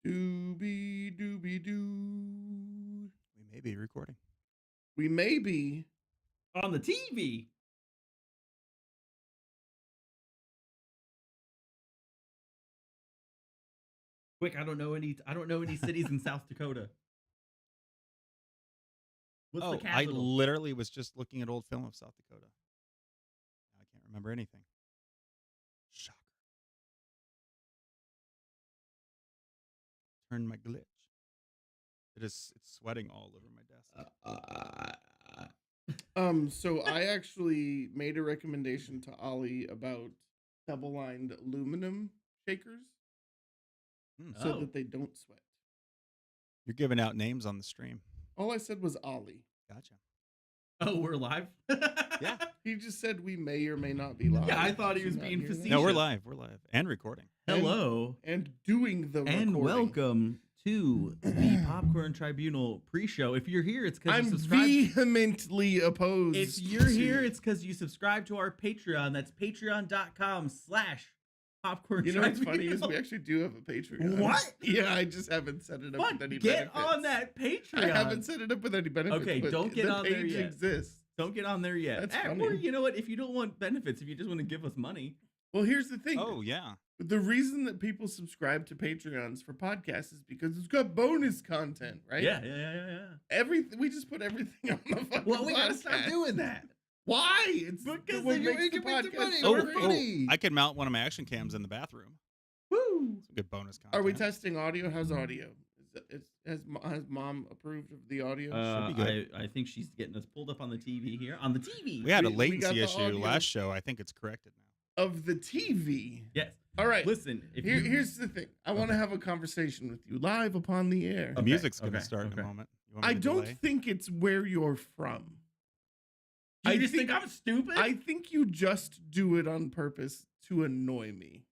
Doobie doobie doo. We may be recording. We may be on the TV. Quick, I don't know any cities in South Dakota. What's the I capital? literally was just looking at old film of South Dakota. I can't remember anything. Shocker. Turn my glitch. It's sweating all over my desk. So I actually made a recommendation to Ollie about double-lined aluminum shakers so that they don't sweat. You're giving out names on the stream. All I said was Ollie. Gotcha. Oh, we're live? Yeah. He just said we may or may not be live. Yeah, I thought he Did was you not being hear that? facetious. No, we're live. We're live and recording. Hello. And doing the recording. And welcome to the Popcorn Tribunal pre-show. If you're here, it's because you I'm subscribed. vehemently opposed. If you're here, it's because you subscribe to our Patreon. That's patreon.com/popcorn. You know what's funny is we actually do have a Patreon. What? Yeah, I just haven't set it up with any Get benefits. on that Patreon. I haven't set it up with any benefits. Okay, but don't get the on there page yet. exists. Don't get on there yet. That's Or funny. you know what? If you don't want benefits, if you just want to give us money. Well, here's the thing. Oh, yeah. The reason that people subscribe to Patreons for podcasts is because it's got bonus content, right? Yeah. Everything we just put everything on the fucking Well, we gotta podcast. stop doing that. Why? It's Because what then you makes the can make the podcast money. so We're great. funny. I could mount one of my action cams in the bathroom. Woo! Some good bonus content. Are we testing audio? How's audio? Has mom approved of the audio? Should be good. I think she's getting us pulled up on the TV here. On the TV. We had a we got latency the issue audio. last show. I think it's corrected now. Of the TV. Yes. All right. Listen, if Here's the thing. I want to have a conversation with you live upon the air. The music's going to okay, start in okay. a moment. You want me I to don't delay? think it's where you're from. you just think I'm stupid? I think you just do it on purpose to annoy me.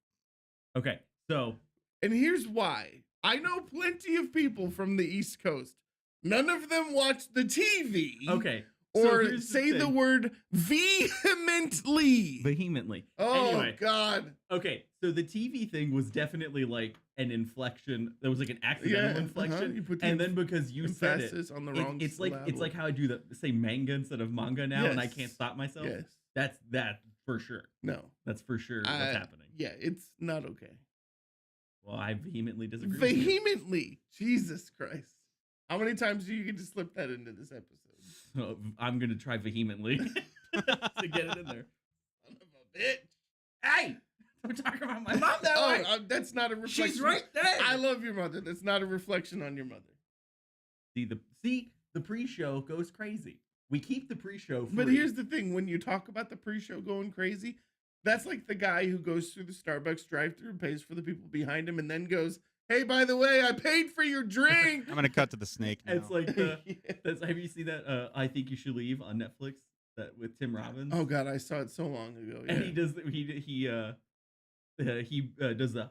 Okay, so And here's why. I know plenty of people from the East Coast. None of them watch the TV. okay. so Or here's say the thing. word vehemently. Vehemently. Oh, Anyway, God. okay, so the TV thing was definitely like an inflection. There was like an accidental inflection, You put the and then because you said it, emphasis on the wrong it's like syllable. how I do say manga instead of manga now, and I Yes. can't stop myself. Yes. That's that for sure. No. That's for sure what's happening. Yeah, it's not okay. Well, I vehemently disagree. with you. Vehemently. Jesus Christ. How many times do you get to slip that into this episode? So I'm gonna try vehemently to get it in there. Son of a bitch. Hey, don't talk about my mom that way. That's not a reflection. She's right there. I love your mother. That's not a reflection on your mother. See the pre-show goes crazy. We keep the pre-show free. But here's the thing. When you talk about the pre-show going crazy, that's like the guy who goes through the Starbucks drive-thru and pays for the people behind him and then goes, hey, by the way, I paid for your drink. I'm going to cut to the snake now. It's like have you seen that I Think You Should Leave on Netflix that with Tim Robbins? Oh, God, I saw it so long ago. Yeah. And he does the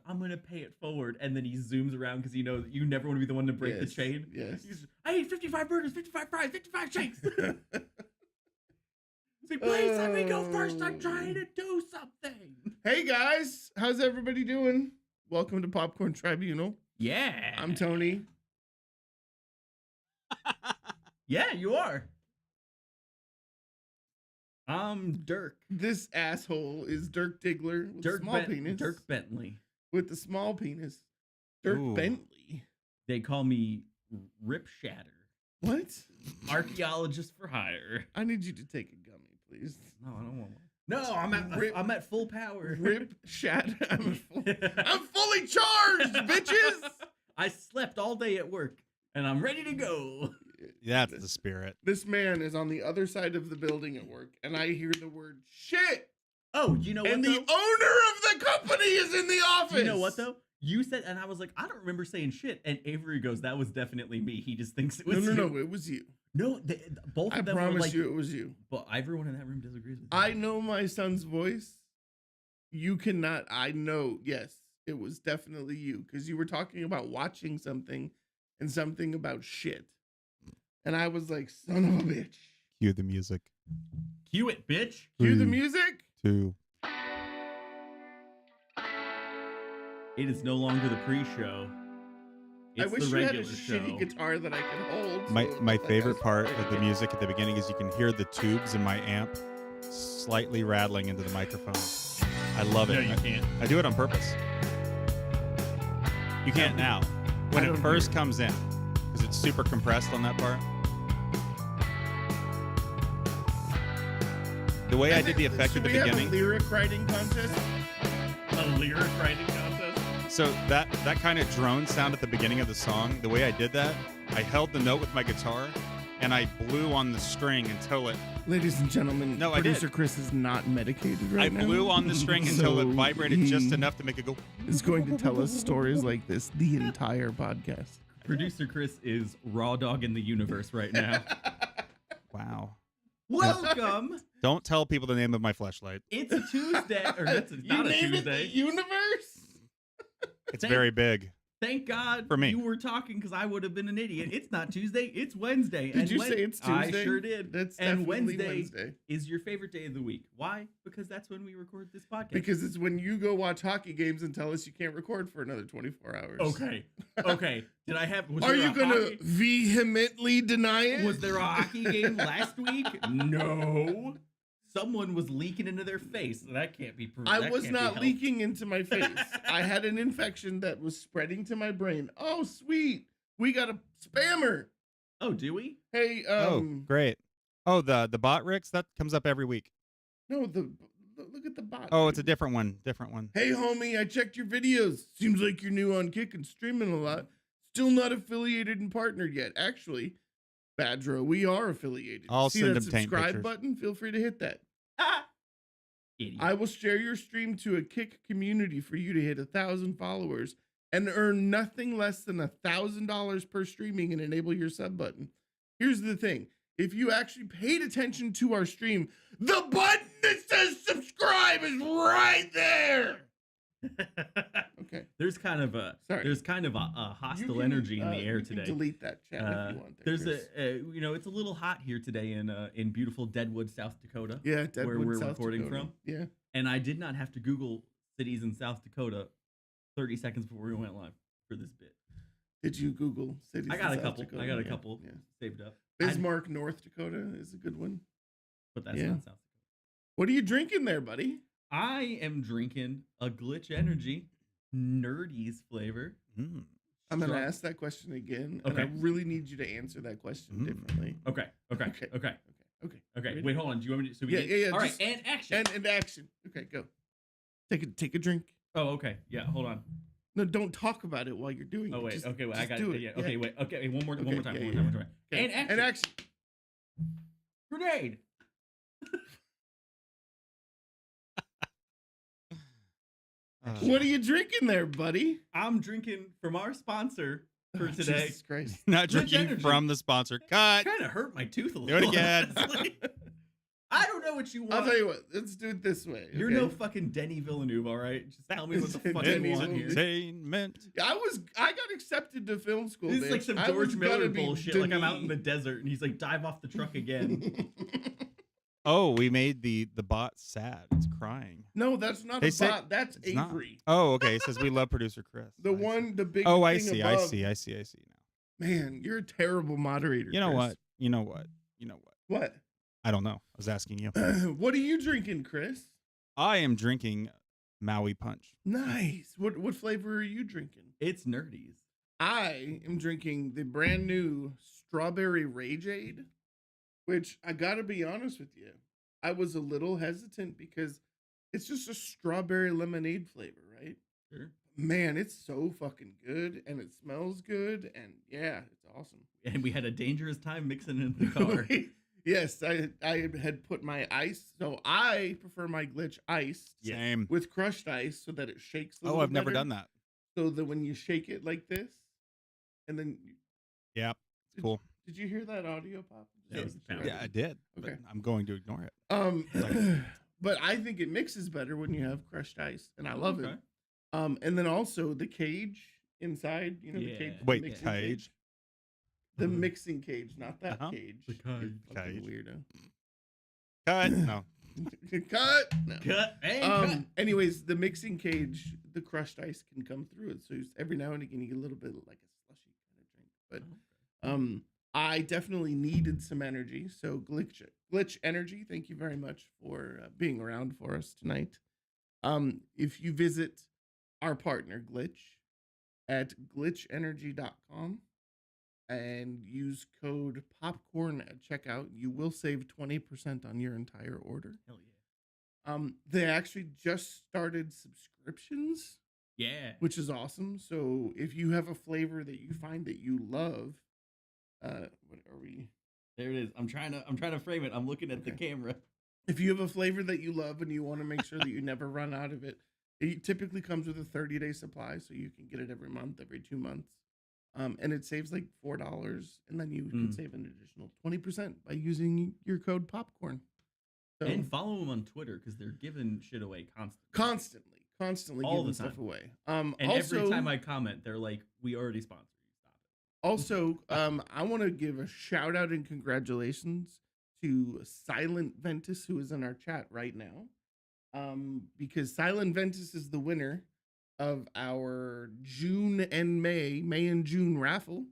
I'm gonna pay it forward, and then he zooms around because you know that you never want to be the one to break the Yes, chain. yes. He's, I ate 55 burgers, 55 fries, 55 shakes. He's like, please let me go first. I'm trying to do something. Hey, guys. How's everybody doing? Welcome to Popcorn Tribunal. Yeah, I'm Tony. Yeah, you are. I'm Dirk. This asshole is Dirk Diggler with a small penis. Dirk Bentley. With the small penis. Dirk Ooh. Bentley. They call me Rip Shatter, What? archaeologist for hire. I need you to take a gummy, please. No, I don't want one. No, I'm at full power. Rip Shatter. I'm fully charged, bitches. I slept all day at work, and I'm ready to go. That's the spirit. This man is on the other side of the building at work, and I hear the word shit. Oh, you know what? And though? the owner of the company is in the office. You know what though? You said, and I was like, I don't remember saying shit. And Avery goes, "That was definitely me. He just thinks it was you." No, it was you. No, both I of them were promise like, you it was you. but everyone in that room disagrees with you. I know my son's voice. You cannot. I know. Yes, it was definitely you because you were talking about watching something and something about shit. And I was like, son of a bitch. Cue the music. Cue it, bitch. Cue the 3, music. 2. It is no longer the pre-show. I It's wish the you had a regular show. shitty guitar that I could hold. My so my like I favorite was part of the playing. music at the beginning is you can hear the tubes in my amp slightly rattling into the microphone. I love it. No, you can't. I do it on purpose. You can't now. When I it don't first hear it. comes in, because it's super compressed on that part. The way I did the effect Should at the we have beginning. a lyric writing contest? A lyric writing contest. So that kind of drone sound at the beginning of the song, the way I did that, I held the note with my guitar and I blew on the string until it Ladies and gentlemen, No, I did. producer Chris is not medicated right I now. blew on the string until it So vibrated just he enough to make it go. is going to tell us stories like this the entire podcast. Producer Chris is raw dog in the universe right now. Wow. Welcome. Don't tell people the name of my fleshlight. It's a Tuesday, or it's not a named it the Tuesday. universe? It's very big. Thank God For me. you were talking because I would have been an idiot. It's not Tuesday, it's Wednesday. Did you say it's Tuesday? I sure did. That's and definitely Wednesday is your favorite day of the week. Why? Because that's when we record this podcast. Because it's when you go watch hockey games and tell us you can't record for another 24 hours. Okay. Okay. Did I have? Was Are there you a going to hockey- vehemently deny it? Was there a hockey game last week? No. Someone was leaking into their face. That can't be proved. I was not leaking into my face. I had an infection that was spreading to my brain. Oh, sweet. We got a spammer. Oh, do we? Hey, Oh, great. Oh, the bot Ricks, that comes up every week. no, look at the bot. Oh, it's a dude. different one. Different one. Hey, homie, I checked your videos. Seems like you're new on Kick and streaming a lot. Still not affiliated and partnered yet. Actually, Badro, we are affiliated. I'll See send that him taint subscribe pictures. button? Feel free to hit that. Ah. Idiot. I will share your stream to a Kick community for you to hit 1,000 followers and earn nothing less than $1,000 per streaming and enable your sub button. Here's the thing. If you actually paid attention to our stream, the button that says subscribe is right there. Okay. There's kind of a Sorry. hostile You can, energy in the air you can today. delete that chat if you want. There's Chris. it's a little hot here today in beautiful Deadwood, South Dakota. Yeah, Deadwood, where we're South recording Dakota. from. Yeah. And I did not have to Google cities in South Dakota 30 seconds before we went live for this bit. Did you Google cities? I got in a South couple. Dakota? I got a Yeah, couple Yeah. saved up. Bismarck, North Dakota is a good one. But that's Yeah. not South Dakota. What are you drinking there, buddy? I am drinking a Glitch Energy Nerdies flavor. Mm. I'm going to Strong- ask that question again. And Okay. I really need you to answer that question differently. Okay. Okay. Okay. Okay. Okay. Okay. Ready? Wait, hold on. Do you want me to? So we Yeah, get- yeah, yeah, All right. just- And action. And action. Okay, go. Take a drink. Oh, okay. Yeah. Hold on. No, don't talk about it while you're doing it. Oh wait. Just- okay. Wait. I just got do it. Yeah. Okay. Wait. Okay. One more time. Okay, One more time. yeah, One yeah, more time. Okay. And action. And action. Grenade. What are you drinking there, buddy? I'm drinking from our sponsor for today. Jesus Christ. Not Glitch drinking Energy. from the sponsor. Cut. Kind of hurt my tooth a Do little. it again. honestly. I don't know what you want. I'll tell you what. Let's do it this way. You're okay? no fucking Denny Villeneuve, all right? Just tell me what the fuck Denny you want Villeneuve. here. Entertainment. I got accepted to film school. This is like bitch. some I George was gonna Miller be bullshit. Like I'm out in Denis. the desert and he's like, dive off the truck again. Oh, we made the bot sad. It's crying. No, that's not They a say- bot. That's It's not. Avery. Oh, okay. It says we love producer Chris. The I see. one, the big. Oh, I thing see. above. I see now. Man, you're a terrible moderator. You know Chris. what? You know what? You know what? What? I don't know. I was asking you. What are you drinking, Chris? I am drinking Maui Punch. Nice. What flavor are you drinking? It's nerdies. I am drinking the brand new Strawberry Rageade, which I gotta be honest with you, I was a little hesitant because it's just a strawberry lemonade flavor, right? Sure. Man, it's so fucking good and it smells good and yeah, it's awesome. And we had a dangerous time mixing it in the car. Yes, I had put my ice, so I prefer my Glitch iced Yeah. Same. with crushed ice so that it shakes a Oh, little I've never better. done that. So that when you shake it like this, and then Yeah. Did- Cool. Did you hear that audio pop? That was Just the so sound. you Yeah, I did. but Okay. I'm going to ignore it. know. But I think it mixes better when you have crushed ice, and I love Okay. it. And then also the cage inside, the Yeah. cage. the Wait, mixing cage? The mixing cage, not that Uh-huh. cage. The you cage. fucking Cage. weirdo. Cut. No. Cut. No. Cut. Hey, cut. Anyways, the mixing cage, the crushed ice can come through it. So every now and again, you get a little bit like a slushy But I definitely needed some energy. So Glitch Energy, thank you very much for being around for us tonight. If you visit our partner Glitch at glitchenergy.com and use code popcorn at checkout, you will save 20% on your entire order. Hell yeah. They actually just started subscriptions. Yeah. Which is awesome. So if you have a flavor that you find that you love, what are we? There it is. I'm trying to frame it. I'm looking at the camera. If you have a flavor that you love and you want to make sure that you never run out of it, it typically comes with a 30-day supply, so you can get it every month, every 2 months. And it saves like $4, and then you can save an additional 20% by using your code popcorn. So, And follow them on Twitter because they're giving shit away constantly all giving the stuff time. away. And also, every time I comment, they're like, "We already sponsored you. Stop it." Also, I want to give a shout out and congratulations to Silent Ventus, who is in our chat right now. Because Silent Ventus is the winner of our June and May and June raffle.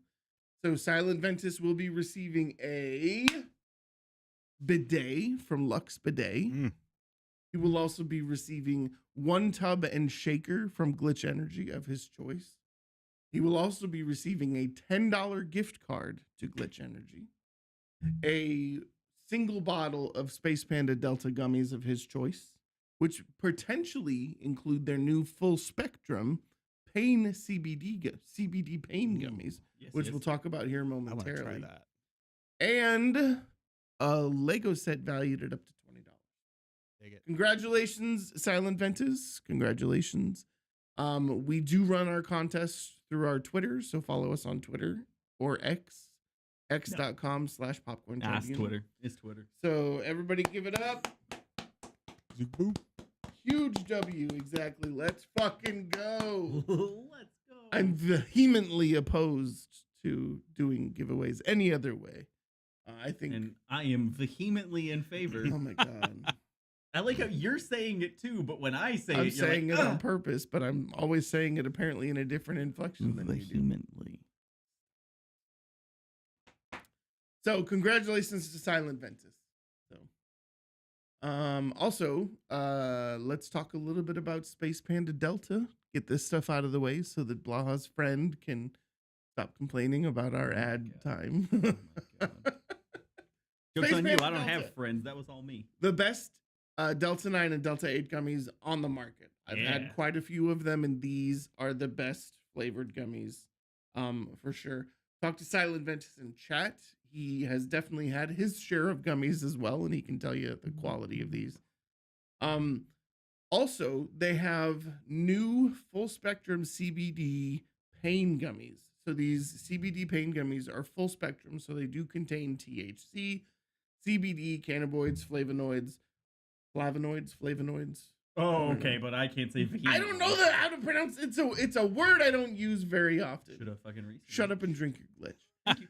So Silent Ventus will be receiving a bidet from Lux Bidet. He will also be receiving one tub and shaker from Glitch Energy of his choice. He will also be receiving a $10 gift card to Glitch Energy, a single bottle of Space Panda Delta gummies of his choice, which potentially include their new full spectrum pain CBD pain gummies, which we'll talk about here momentarily. I want to try that. And a Lego set valued at up to $20. Take it. Congratulations, Silent Ventus. Congratulations. We do run our contests through our Twitter, so follow us on Twitter or x.com/popcorn. Nah, it's Twitter. It's Twitter. So everybody give it up. Huge W, exactly. Let's fucking go. Let's go. I'm vehemently opposed to doing giveaways any other way. I think. And I am vehemently in favor. Oh my God. I like how you're saying it too, but when I say I'm it, you're saying like, it on purpose, but I'm always saying it apparently in a different inflection than you do. vehemently. So congratulations to Silent Ventus. So, also, let's talk a little bit about Space Panda Delta. Get this stuff out of the way so that Blaha's friend can stop complaining about our ad time. Oh my God. Joke's Space on you. Panda I don't Delta. have friends. That was all me. The best Delta 9 and Delta 8 gummies on the market. I've had quite a few of them, and these are the best flavored gummies, for sure. Talk to Silent Ventus in chat. He has definitely had his share of gummies as well, and he can tell you the quality of these. Also, they have new full spectrum CBD pain gummies. So these CBD pain gummies are full spectrum, so they do contain THC, CBD, cannabinoids, flavonoids. Oh, okay, but I can't say vehemently. I don't know how to pronounce it. It's a word I don't use very often. Should have fucking researched. Shut up and drink your glitch. Thank you.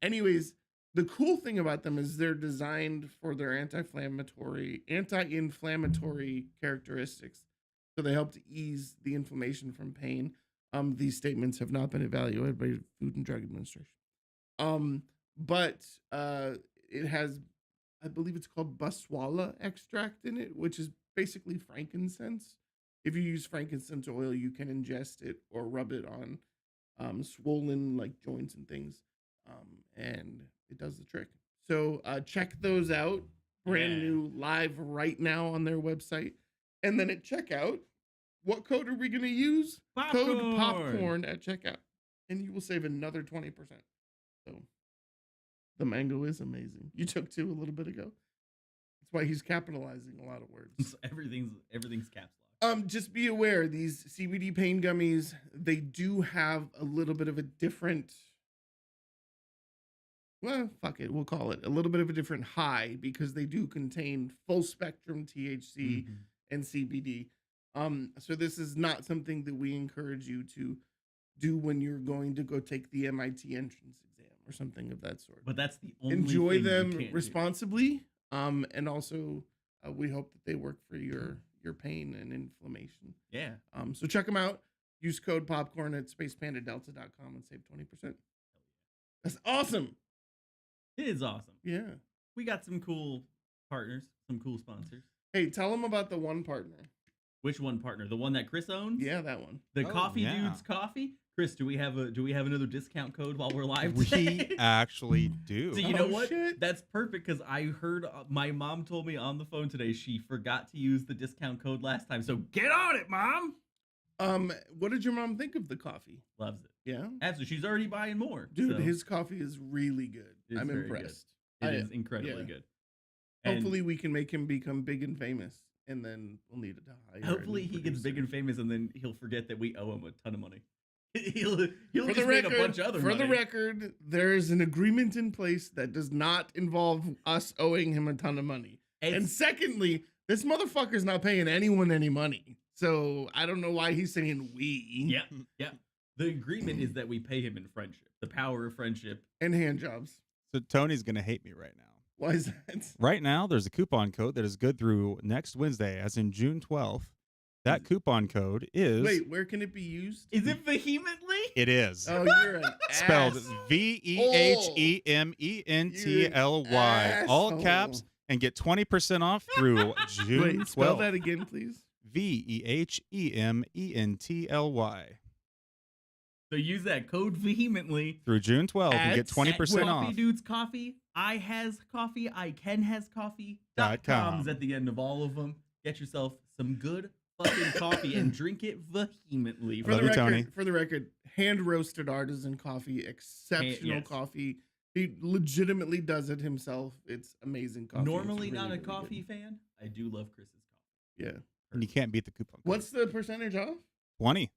Anyways, the cool thing about them is they're designed for their anti-inflammatory characteristics. So they help to ease the inflammation from pain. These statements have not been evaluated by Food and Drug Administration. But it has, I believe it's called baswala extract in it, which is basically frankincense. If you use frankincense oil, you can ingest it or rub it on swollen like joints and things. And it does the trick. So check those out. Brand new, live right now on their website. And then at checkout, what code are we going to use? Popcorn. Code popcorn at checkout. And you will save another 20%. So the mango is amazing. You took 2 a little bit ago. That's why he's capitalizing a lot of words. Everything's caps lock. Just be aware, these CBD pain gummies, they do have a little bit of a different, well, fuck it, we'll call it a little bit of a different high because they do contain full spectrum THC and CBD. So this is not something that we encourage you to do when you're going to go take the MIT entrance exam or something of that sort. But that's the only Enjoy thing them you can't responsibly. And also we hope that they work for your pain and inflammation. Yeah. So check them out. Use code popcorn at spacepandadelta.com and save 20%. Hell That's awesome. It is awesome. Yeah. We got some cool partners, some cool sponsors. Hey, tell them about the one partner. Which one partner? The one that Chris owns? Yeah, that one. The Oh, Coffee yeah. Dudes Coffee. Chris, do we have another discount code while we're live We today? actually do. So you know Oh, what? shit. That's perfect because I heard my mom told me on the phone today she forgot to use the discount code last time. So get on it, Mom. What did your mom think of the coffee? Loves it. Yeah, Absolutely. She's already buying more. dude, so his coffee is really good. it's I'm very good. impressed. It is incredibly yeah. good. And Hopefully, we can make him become big and famous, and then we'll need to hire. a hopefully new he gets big producer. and famous, and then he'll forget that we owe him a ton of money. he'll For just the make record, a bunch of other for money. the record, there is an agreement in place that does not involve us owing him a ton of money. And It's- secondly, this motherfucker's not paying anyone any money. So I don't know why he's saying we. yeah, yeah. The agreement is that we pay him in friendship. The power of friendship. And hand jobs. So Tony's gonna hate me right now. Why is that? Right now, there's a coupon code that is good through next Wednesday, as in June 12th. That coupon code is Wait, where can it be used? Is it vehemently? It is Oh, you're an spelled ass. VEHEMENTLY, all You're an caps, and get 20% off through June Wait, spell 12th. that again, please. VEHEMENTLY So use that code vehemently. through June 12th and get At 20% Coffee off. Dudes Coffee. I has coffee. I can has coffee. .com. .com's at the end of all of them. Get yourself some good fucking coffee and drink it vehemently. For Love the you, record, Tony. for the record, hand roasted artisan coffee, exceptional yes. coffee. He legitimately does it himself. It's amazing coffee. It's Normally really, not a really coffee good. fan. I do love Chris's coffee. Yeah. And you can't beat the coupon code. What's the percentage off? 20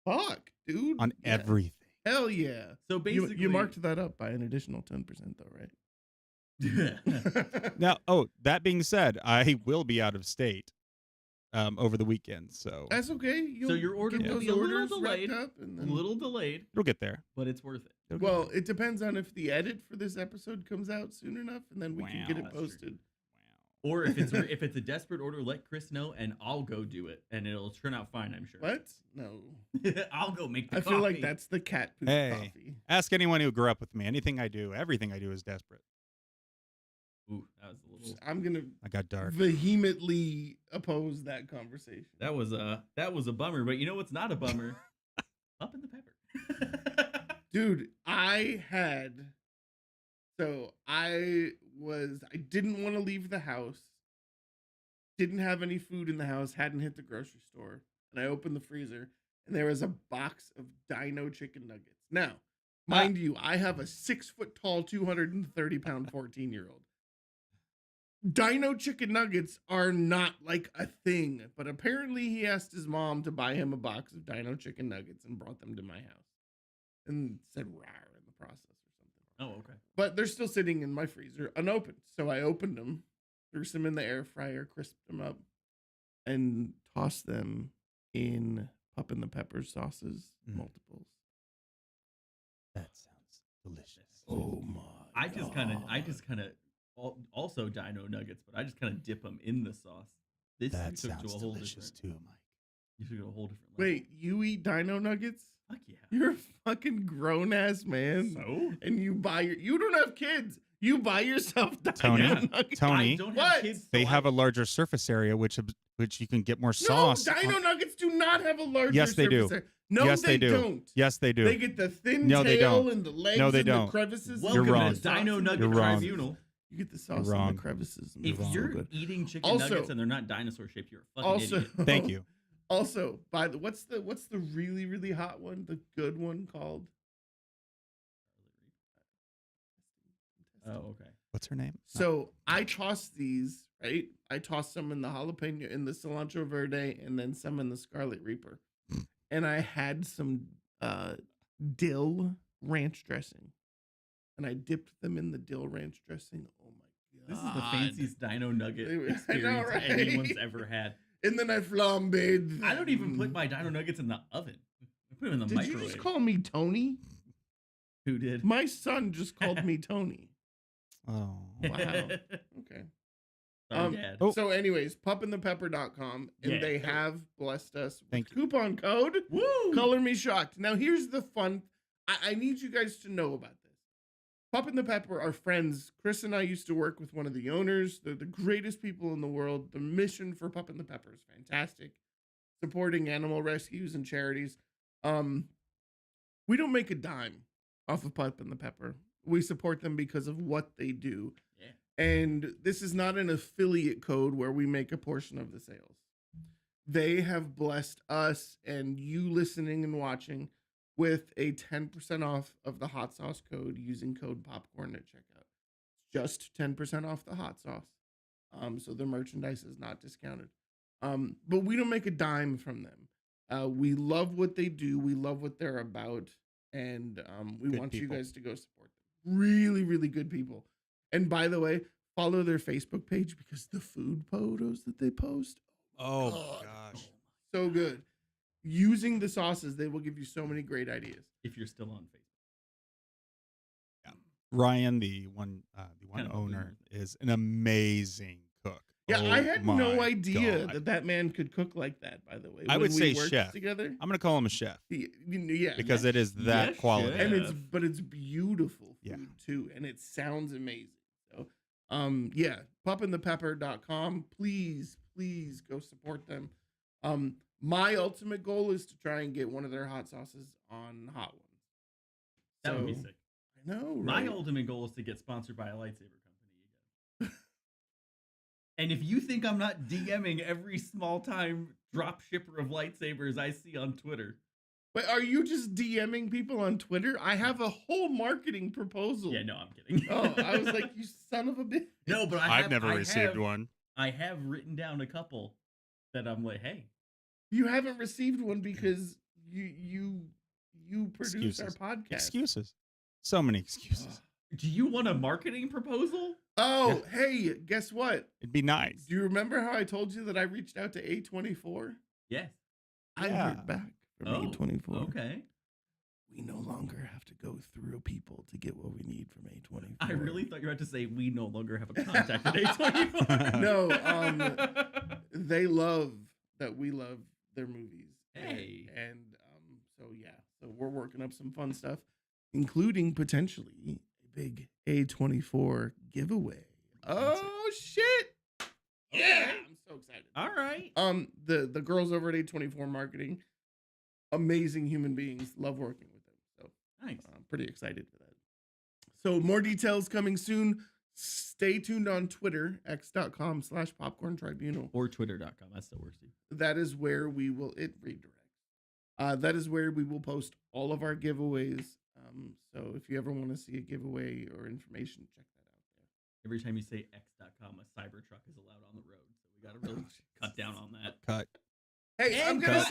Fuck, dude. on Yeah. everything. Hell yeah. So basically, You marked that up by an additional 10% though, right? Now, that being said, I will be out of state over the weekend, so That's okay. You'll your order get will those be a little orders delayed. wrapped up and a then little delayed, it'll get there. but it's worth it. It'll get Well, there. it depends on if the edit for this episode comes out soon enough, and then we can get Wow. it That's true. posted. Or if it's a desperate order, let Chris know and I'll go do it, and it'll turn out fine. I'm sure. What? No. I'll go make the I feel like coffee. that's the cat poop Hey. coffee. Ask anyone who grew up with me. Anything I do, everything I do is desperate. Ooh, that was a little. I'm gonna I got dark. vehemently oppose that conversation. That was a bummer. But you know what's not a bummer? Up in the pepper. Dude, I didn't want to leave the house. Didn't have any food in the house, hadn't hit the grocery store, and I opened the freezer and there was a box of Dino chicken nuggets. Now, mind you, I have a 6 foot tall, 230-pound 14-year-old. Dino chicken nuggets are not like a thing, but apparently he asked his mom to buy him a box of Dino chicken nuggets and brought them to my house. And said rawr in the process or something. Oh, okay. But they're still sitting in my freezer unopened. So I opened them, threw some in the air fryer, crisped them up, and tossed them in Pup and the Pepper sauces, multiples. That sounds delicious. Oh my! I just kind of also Dino nuggets, but I just kind of dip them in the sauce. This That you took sounds to a whole delicious different. too, Mike. You took it to a whole different level. Wait, you eat Dino nuggets? Fuck yeah. You're a fucking grown ass man, So and you don't have kids. You buy yourself Dino Tony, nuggets. Tony, I don't What? have kids. So they have I- a larger surface area, which you can get more sauce. No, Dino nuggets do not have a larger Yes, they do. surface area. No, Yes, they they do. don't. Yes, they do. They get the thin No, they tail don't. and the legs No, they and don't. the crevices. Welcome You're wrong. to Dino Nugget You're wrong. Tribunal. You get the sauce You're and wrong. the crevices. And If it's so you're good. eating chicken Also- nuggets and they're not dinosaur shaped, you're a fucking Also, idiot. Thank you. Also, what's the really really hot one? The good one called. Oh, okay. What's her name? So I tossed these, right? I tossed some in the jalapeno, in the cilantro verde, and then some in the scarlet reaper. And I had some dill ranch dressing. And I dipped them in the dill ranch dressing. Oh my This is god. the fanciest Dino Nugget I know, experience right? anyone's ever had. And then I flambéed them. I don't even put my Dino Nuggets in the oven. I put them in the Did microwave. you just call me Tony? Who did? My son just called me Tony. Oh. Wow. Okay. Sorry, Dad. Oh. So anyways, pupandthepepper.com, and Yeah. they have blessed us with Thank you. coupon code Woo! Color Me Shocked. Now here's the fun. I need you guys to know about this. Poppin' the Pepper are friends. Chris and I used to work with one of the owners. They're the greatest people in the world. The mission for Poppin' the Pepper is fantastic. Supporting animal rescues and charities. We don't make a dime off of Poppin' the Pepper. We support them because of what they do. Yeah. And this is not an affiliate code where we make a portion of the sales. They have blessed us and you listening and watching with a 10% off of the hot sauce code using code popcorn at checkout. Just 10% off the hot sauce. So the merchandise is not discounted. But we don't make a dime from them. We love what they do. We love what they're about. And we Good want people. you guys to go support them. Really, really good people. And by the way, follow their Facebook page because the food photos that they post, Oh God. my gosh. so good. Using the sauces, they will give you so many great ideas. If you're still on Facebook. Ryan, the one Kind of owner, is an amazing cook. Yeah, Oh I had no my idea God. that that man could cook like that, by the way. I When would we say worked chef. together. I'm gonna call him a chef Yeah. because it is that Yes, quality. and chef. it's beautiful food Yeah. too, and it sounds amazing. So yeah, poppinthepepper.com. Please go support them. My ultimate goal is to try and get one of their hot sauces on Hot Ones. That would be So, sick. I know, My right? ultimate goal is to get sponsored by a lightsaber company again. And if you think I'm not DMing every small time drop shipper of lightsabers I see on Twitter. But are you just DMing people on Twitter? I have a whole marketing proposal. Yeah, no, I'm kidding. Oh, I was like, you son of a bitch. No, but I've never received one. I have written down a couple that I'm like, hey, You haven't received one because you produce Excuses. our podcast. Excuses. So many excuses. do you want a marketing proposal? Oh, hey, guess what? It'd be nice. Do you remember how I told you that I reached out to A24? Yes. I Yeah. heard back from Oh, A24. okay. We no longer have to go through people to get what we need from A24. I really thought you were about to say we no longer have a contact at A24. No, they love that we love their movies. Hey. And so yeah, so we're working up some fun stuff, including potentially a big A24 giveaway. Oh shit! Yeah, I'm so excited. All right. The girls over at A24 Marketing, amazing human beings, love working with them. So Nice. I'm pretty excited for that. So more details coming soon. Stay tuned on Twitter, x.com/popcorn tribunal. Or twitter.com. That still works too. That is where we will, it redirects. That is where we will post all of our giveaways. So if you ever want to see a giveaway or information, check that out there. Every time you say x.com, a Cybertruck is allowed on the road. So we got to really cut down on that. Cut. Hey, I'm And gonna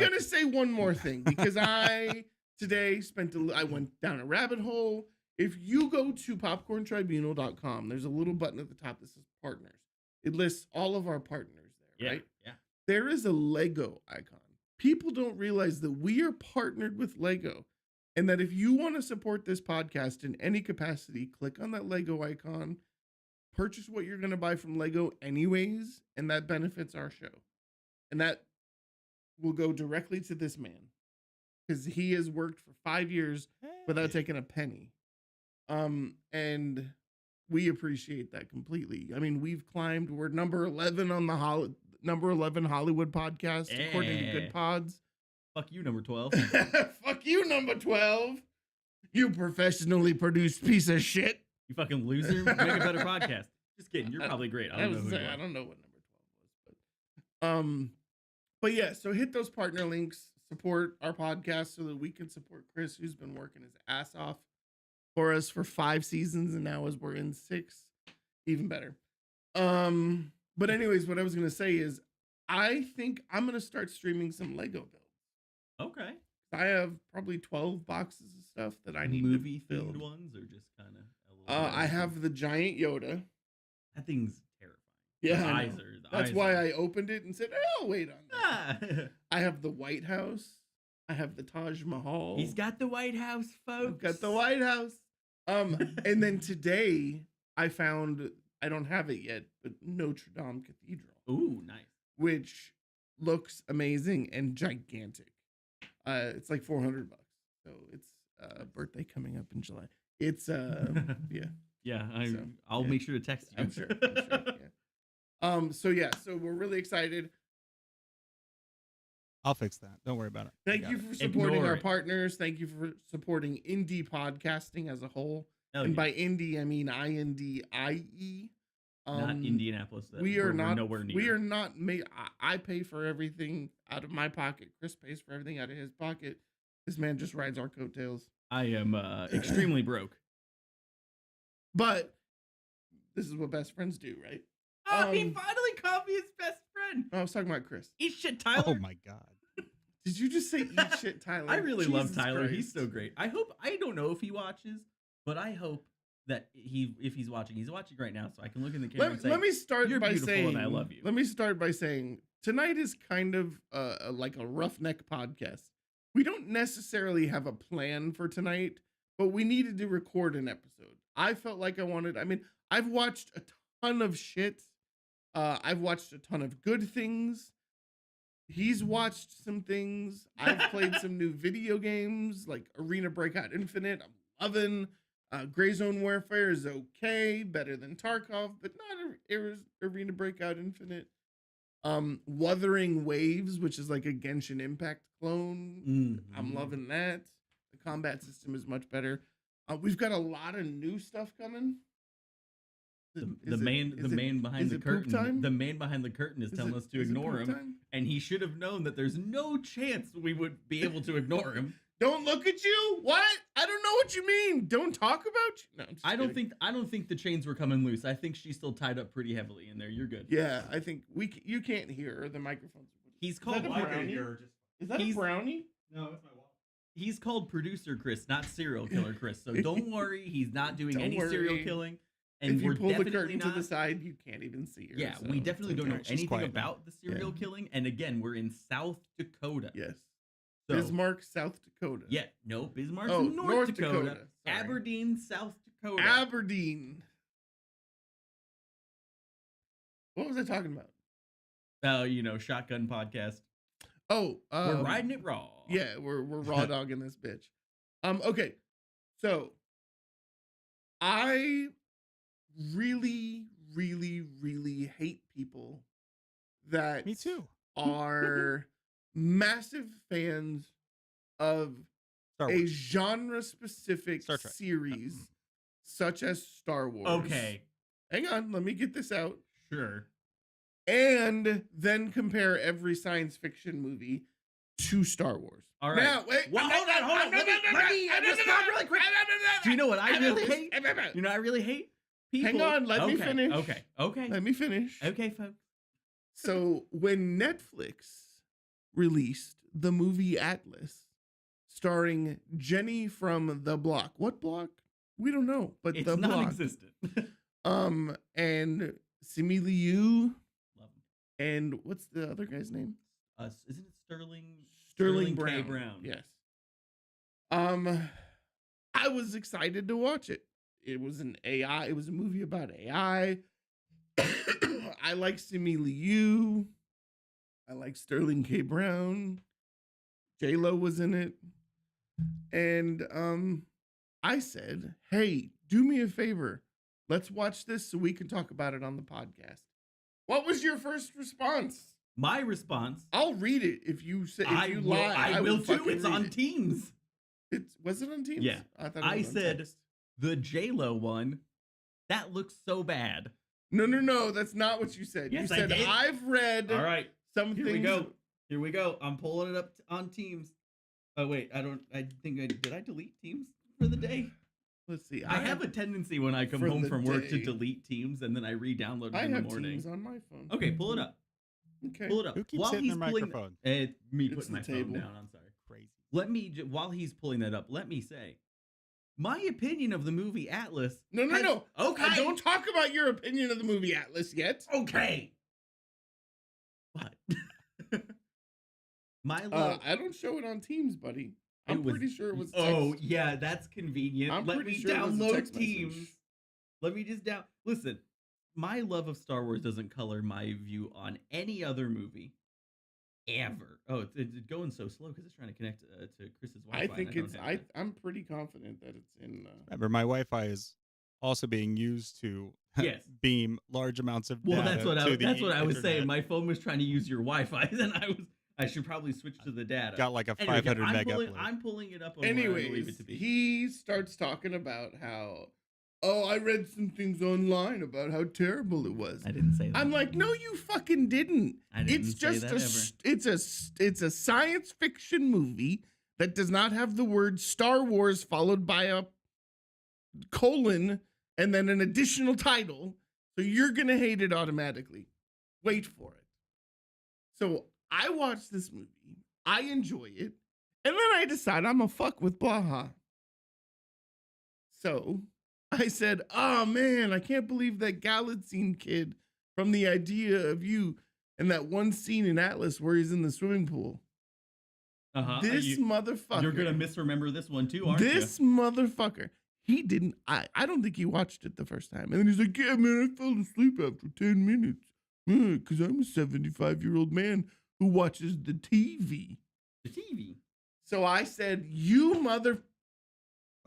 cut. say one more thing because I today I went down a rabbit hole. If you go to popcorntribunal.com, there's a little button at the top that says partners. It lists all of our partners there, Yeah. right? Yeah. There is a Lego icon. People don't realize that we are partnered with Lego and that if you want to support this podcast in any capacity, click on that Lego icon, purchase what you're going to buy from Lego anyways, and that benefits our show. And that will go directly to this man because he has worked for 5 years without taking a penny. And we appreciate that completely. I mean, we're number 11 on the number 11 Hollywood podcast according to Good Pods. Fuck you, number 12. Fuck you, number 12. You professionally produced piece of shit. You fucking loser. Make a better podcast. Just kidding. You're probably great. I don't know who you I are. don't know what number 12 was, but yeah, so hit those partner links, support our podcast so that we can support Chris, who's been working his ass off for us for 5 seasons, and now as we're in 6, even better. But anyways, what I was gonna say is I think I'm gonna start streaming some Lego builds. Okay. I have probably 12 boxes of stuff that I need Movie to build. themed ones or just kind of I have the giant Yoda. that thing's terrifying. Yeah, The I eyes know. are the That's eyes why are- I opened it and said, "Oh, wait on that." Ah. I have the White House. I have the Taj Mahal. He's got the White House, folks. I've got the White House. And then today I found, I don't have it yet, but Notre Dame Cathedral, Ooh, nice. which looks amazing and gigantic. It's like $400. So it's birthday coming up in July. It's yeah. Yeah, So, I'll yeah. make sure to text you. I'm sure. Yeah. So we're really excited. I'll fix that. Don't worry about it. Thank I you got it. for supporting Ignore our it. partners. Thank you for supporting indie podcasting as a whole. Hell And yeah. by indie, I mean INDIE. Not Indianapolis. We are we're not nowhere near. We are not made. I pay for everything out of my pocket. Chris pays for everything out of his pocket. This man just rides our coattails. I am extremely broke. But this is what best friends do, right? Oh, he finally called me his best friend. I was talking about Chris. Eat shit, Tyler. Oh my god. Did you just say eat shit, Tyler? I really love Jesus Tyler. Christ. He's so great. I don't know if he watches, but I hope that if he's watching right now, so I can look in the camera and say, Let me start "You're by beautiful saying, and I love you." Let me start by saying tonight is kind of like a roughneck podcast. We don't necessarily have a plan for tonight, but we needed to record an episode. I felt like I wanted. I mean, I've watched a ton of shit. I've watched a ton of good things. He's watched some things. I've played some new video games like Arena Breakout Infinite. I'm loving. Gray Zone Warfare is okay, better than Tarkov, but not Arena Breakout Infinite. Wuthering Waves, which is like a Genshin Impact clone. I'm loving that. The combat system is much better. We've got a lot of new stuff coming. The man behind the curtain. The man behind the curtain is telling us to ignore him, and he should have known that there's no chance we would be able to ignore him. Don't look at you. What? I don't know what you mean. Don't talk about you. No, I don't think the chains were coming loose. I think she's still tied up pretty heavily in there. You're good. Yeah, I think you can't hear her. The microphone's. He's called. Is that a brownie? No, it's my wallet. He's called producer Chris, not serial killer Chris. So don't worry, he's not doing any serial killing. And if you we're pull the definitely curtain to not, the side, you can't even see her. Yeah, so we definitely don't know She's anything quiet about the serial killing. And again, we're in South Dakota. Yes. So, Bismarck, South Dakota. Yeah, no, Bismarck's Oh, in North Dakota. Sorry. Aberdeen, South Dakota. Aberdeen. What was I talking about? Shotgun podcast. Oh, We're riding it raw. Yeah, we're raw dogging this bitch. Okay, so I really, really, really hate people that Me too. are massive fans of Star a Wars. genre-specific Star Trek. series such as Star Wars. Okay, Hang on, let me get this out. sure. And then compare every science fiction movie to Star Wars. All right. Now, wait. Well, hold on. Let me respond really quick. Do you know what I really hate? You know, I really hate people. Hang on, let me finish. Okay. Let me finish. Okay, folks. So when Netflix released the movie Atlas, starring Jenny from The Block. What block? We don't know, but It's The Block. non-existent. And Simi Liu, Love him. and what's the other guy's name? Isn't it Sterling? Sterling K. Brown. Brown. Yes. I was excited to watch it. It was an AI. It was a movie about AI. I like Simi Liu. I like Sterling K. Brown. J-Lo was in it. And I said, hey, do me a favor. Let's watch this so we can talk about it on the podcast. What was your first response? My response. I'll read it if you say if you lie. I will too. fucking It's read on it. Teams. Was it on Teams? Yeah. I thought I it was on said text. the J-Lo one. That looks so bad. No. That's not what you said. Yes, you I said did. I've read All right. some Here things. we go. I'm pulling it up on Teams. Oh wait, I think did I delete Teams for the day? Let's see. I have a tendency when I come for home the from work to day. delete Teams and then I re-download it I in the have morning. Teams on my phone. Okay, pull it up. Okay. Pull it up. Who keeps While hitting he's their pulling microphone? me It's putting the my phone table. down. I'm sorry. Crazy. While he's pulling that up, let me say, my opinion of the movie Atlas. No. Okay. I don't talk about your opinion of the movie Atlas yet. Okay. What? My love. I don't show it on Teams, buddy. I'm It was- pretty sure it was text. Oh yeah, that's convenient. I'm Let pretty me sure it was a download text Teams. message. Let me just Listen, my love of Star Wars doesn't color my view on any other movie. ever. Oh, it's going so slow because it's trying to connect to Chris's Wi-Fi. I think and don't it's. have that. I'm pretty confident that it's in. Remember, my Wi-Fi is also being used to Yes. beam large amounts of Well, data that's what to that's the what I was saying. internet. My phone was trying to use your Wi-Fi, then I should probably switch to the data. Got like a Anyway, 500 meg pulling, upload. I'm pulling it up on where I believe Anyways, it to be. he starts talking about how. Oh, I read some things online about how terrible it was. I didn't say that. I'm like, no, you fucking didn't. I didn't It's say just that it's a science fiction movie that does not have the word Star Wars followed by a colon and then an additional title. So you're gonna hate it automatically. Wait for it. So I watch this movie, I enjoy it, and then I decide I'm a fuck with Blaha. So I said, oh man, I can't believe that Galatzine kid from The Idea of You and that one scene in Atlas where he's in the swimming pool. This motherfucker. You're gonna misremember this one too, aren't This motherfucker. He didn't. I don't think he watched it the first time. And then he's like, yeah, man, I fell asleep after 10 minutes. Because I'm a 75-year-old man who watches the TV. The TV. So I said, you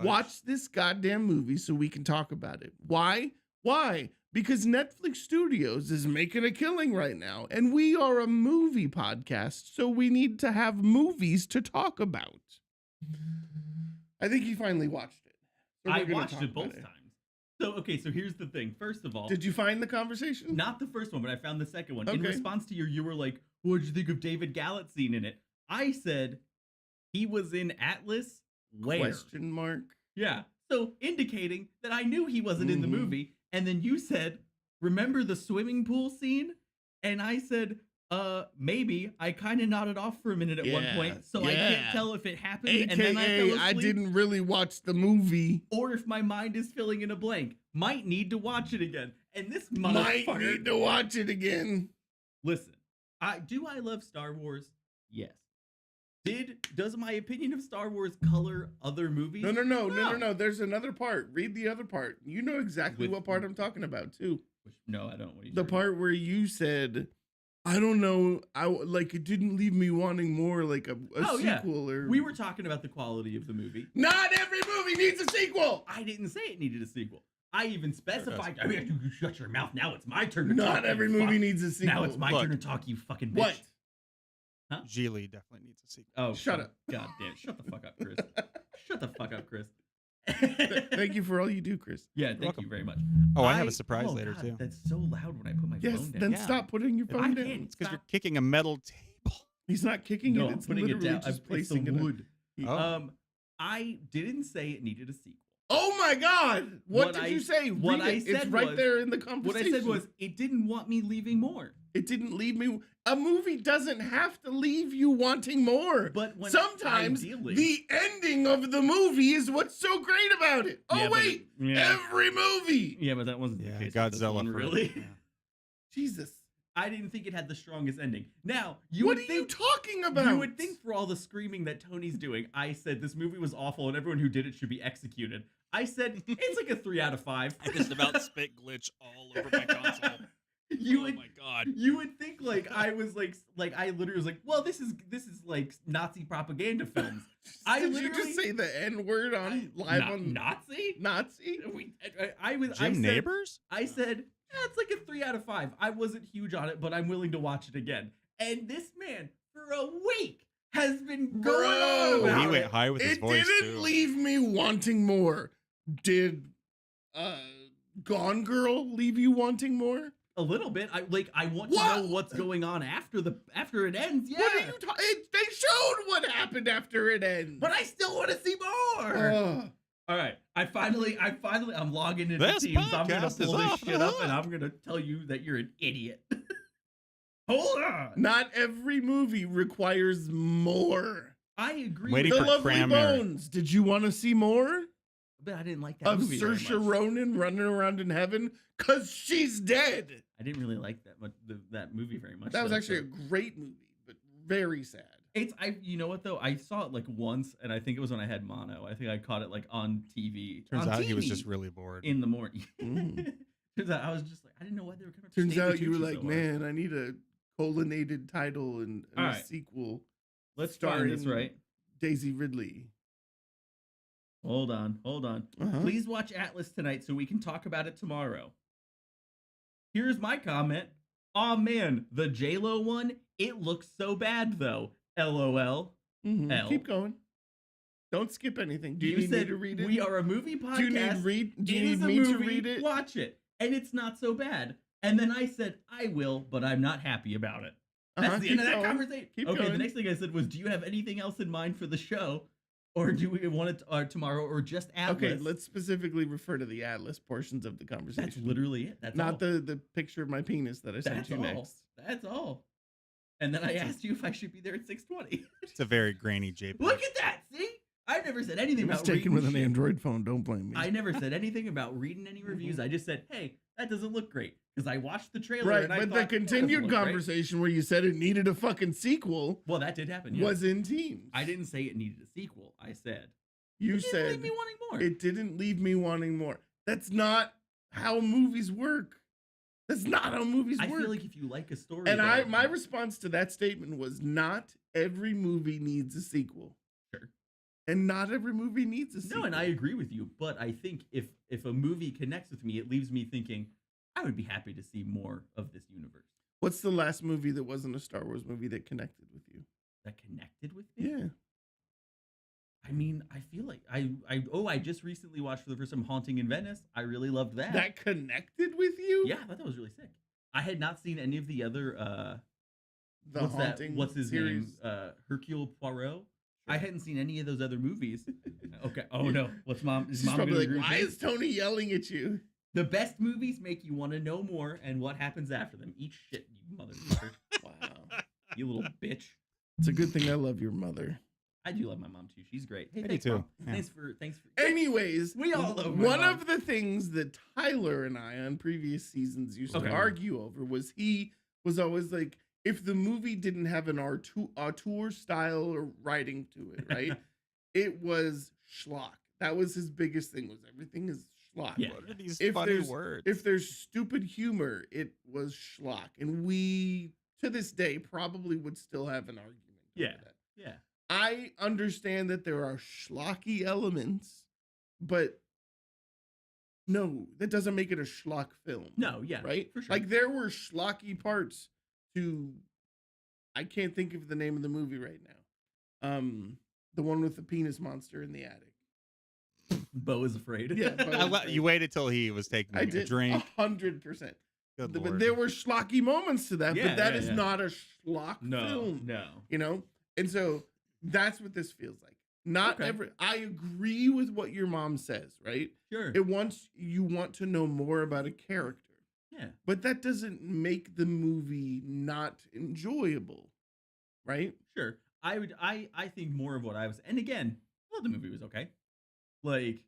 watch this goddamn movie so we can talk about it. Why? Why? Because Netflix Studios is making a killing right now, and we are a movie podcast, so we need to have movies to talk about. I think he finally watched it. So I we're gonna watched talk it both about times. So okay, so here's the thing. First of all, Did you find the conversation? not the first one, but I found the second one. In Okay. response to you were like, "What did you think of David Galatzine in it?" I said he was in Atlas. Where? Question mark. Yeah. So indicating that I knew he wasn't in the Mhm. movie. And then you said, remember the swimming pool scene? And I said, maybe. I kind of nodded off for a minute at one Yeah, point. So I yeah. can't tell if it happened AKA, and then I fell asleep. I didn't really watch the movie. Or if my mind is filling in a blank. Might need to watch it again. And this Might motherfucker. need to watch it again. Listen, do I love Star Wars? Yes. Does my opinion of Star Wars color other movies? No. There's another part. Read the other part. You know exactly With- what part I'm talking about too. No, I don't. What are you The talking part where you said, "I don't know, like it didn't leave me wanting more, like a Oh, yeah. sequel or." We were talking about the quality of the movie. Not every movie needs a sequel. I didn't say it needed a sequel. I even specified. I mean, you shut your mouth. Now it's my turn to talk. Not every you movie fuck. needs a sequel. Now it's my Look. turn to talk. You fucking bitch. What? Geely definitely needs a sequel. Oh, Shut up. God damn. Shut the fuck up, Chris. Shut the fuck up, Chris. Thank you for all you do, Chris. Yeah, thank welcome. you very much. Oh, I have a surprise later, God, too. That's so loud when I put my Yes, phone down. then Yeah. stop putting your I phone can't. down. It's because you're Stop. kicking a metal table. He's not kicking No, it. I'm It's putting it literally down. just It's placing the it. wood. Oh. I didn't say it needed a sequel. Oh my God! What did you say? what Read I it. It's said right was- there in the What conversation. I said was it didn't want me leaving more. it didn't leave me. A movie doesn't have to leave you wanting more. But when Sometimes ideally- the ending of the movie is what's so great about it. Oh Yeah, but wait, every movie. Yeah, but that wasn't the Yeah, case. with this Godzilla one, for really. Yeah. Jesus, I didn't think it had the strongest ending. Now you what would are you think talking about? you would think for all the screaming that Tony's doing, I said this movie was awful and everyone who did it should be executed. I said it's like a 3 out of 5. I just about spit glitch all over my console. You Oh would my god. you would think like I was like I literally was like, well, this is like Nazi propaganda films. I Did you literally- just say the N word on live on Nazi. Nazi? I was. Jim Neighbors? I said it's like a 3 out of 5. I wasn't huge on it, but I'm willing to watch it again. And this man for a week has been Bro. going on Oh, about he went it. high with his It voice didn't too. leave me wanting more. Did Gone Girl leave you wanting more? A little bit. I want What? to know what's going on after it ends. Yeah, What are you talking? They showed what happened after it ends. but I still want to see more. Ugh. All right, I'm logging into This Teams. I'm gonna podcast is pull this off. shit up, and I'm gonna tell you that you're an idiot. Hold on. Not every movie requires more. I agree. Waiting The with for Lovely Cranmer. Bones. Did you want to see more but I didn't like that of movie very Saoirse much. Ronan running around in heaven? Cause she's dead. I didn't really like that much that movie very much. That was though, actually a so- great movie, but very sad. You know what though? I saw it like once, and I think it was when I had mono. I think I caught it like on TV. Turns on out he was TV just really bored. in the morning. Mm. Turns out I was just like, I didn't know why they were coming. Turns out you were like, man, I need a colonnaded title and All a right. sequel. Let's find this starring right. Daisy Ridley. Hold on. Uh-huh. Please watch Atlas tonight so we can talk about it tomorrow. Here's my comment. Aw man, the J-Lo one, it looks so bad though. LOL. L. Keep going. Don't skip anything. Do you, You need me said to read it? we are a movie podcast. Do you need Do It you is need a me to movie, read it? Watch it. And it's not so bad. And then I said, I will, but I'm not happy about it. That's the end of that conversation. Keep Okay, going. the next thing I said was, do you have anything else in mind for the show? Or do we want it tomorrow or just Atlas? Okay, let's specifically refer to the Atlas portions of the conversation. That's literally it. That's not all. the picture of my penis that I sent That's you all. next. That's all. And then I asked you if I should be there at 6:20. It's a very grainy JPEG. Look at that. See? I never said anything It was about taken reading with an shit. Android phone. Don't blame me. I never said anything about reading any reviews. I just said, hey, that doesn't look great. Because I watched the trailer Right, and I but thought, the "That doesn't continued look great." conversation where you said it needed a fucking sequel Well, that did happen. Yeah. was in Teams. I didn't say it needed a sequel. I said You it didn't said leave me wanting more. it didn't leave me wanting more. That's not how movies work. That's not how movies I work. feel like if you like a story, And though, my response to that statement was not every movie needs a sequel. Sure. And not every movie needs a sequel. No, and I agree with you. But I think if a movie connects with me, it leaves me thinking I would be happy to see more of this universe. What's the last movie that wasn't a Star Wars movie that connected with you? That connected with me. Yeah. I mean, I feel like I just recently watched for the first time Haunting in Venice. I really loved that. That connected with you? Yeah, I thought that was really sick. I had not seen any of the other The what's that? Haunting What's his series. name? Hercule Poirot. I hadn't seen any of those other movies. Okay. Oh no. What's mom? Is She's mom probably gonna like, agree with why me? is Tony yelling at you? The best movies make you want to know more and what happens after them. Eat shit, you motherfucker. Wow. You little bitch. It's a good thing I love your mother. I do love my mom too. She's great. Hey, I do thanks, too. Mom. Yeah. Thanks for. Anyways, We all love my one mom. of the things that Tyler and I on previous seasons used to Okay. argue over was he was always like, if the movie didn't have an auteur style or writing to it, right? It was schlock. That was his biggest thing. Was everything is schlock. Yeah. What are these If funny there's- words? If there's stupid humor, it was schlock, and we to this day probably would still have an argument. Yeah. Over that. Yeah. I understand that there are schlocky elements, but no, that doesn't make it a schlock film. No. Yeah. Right? For sure. Like there were schlocky parts to I can't think of the name of the movie right now. The one with the penis monster in the attic. Bo is afraid. Yeah, Bo- You waited till he was taking I a did drink. 100%. Good But Lord. there were schlocky moments to that, Yeah, but that yeah, is yeah. not a schlock No. film. No. You know? And so that's what this feels like. Not Okay. every I agree with what your mom says, right? Sure. It wants you want to know more about a character. Yeah. But that doesn't make the movie not enjoyable. Right? Sure. I think more of what I was, and again, I thought the movie was okay. Like,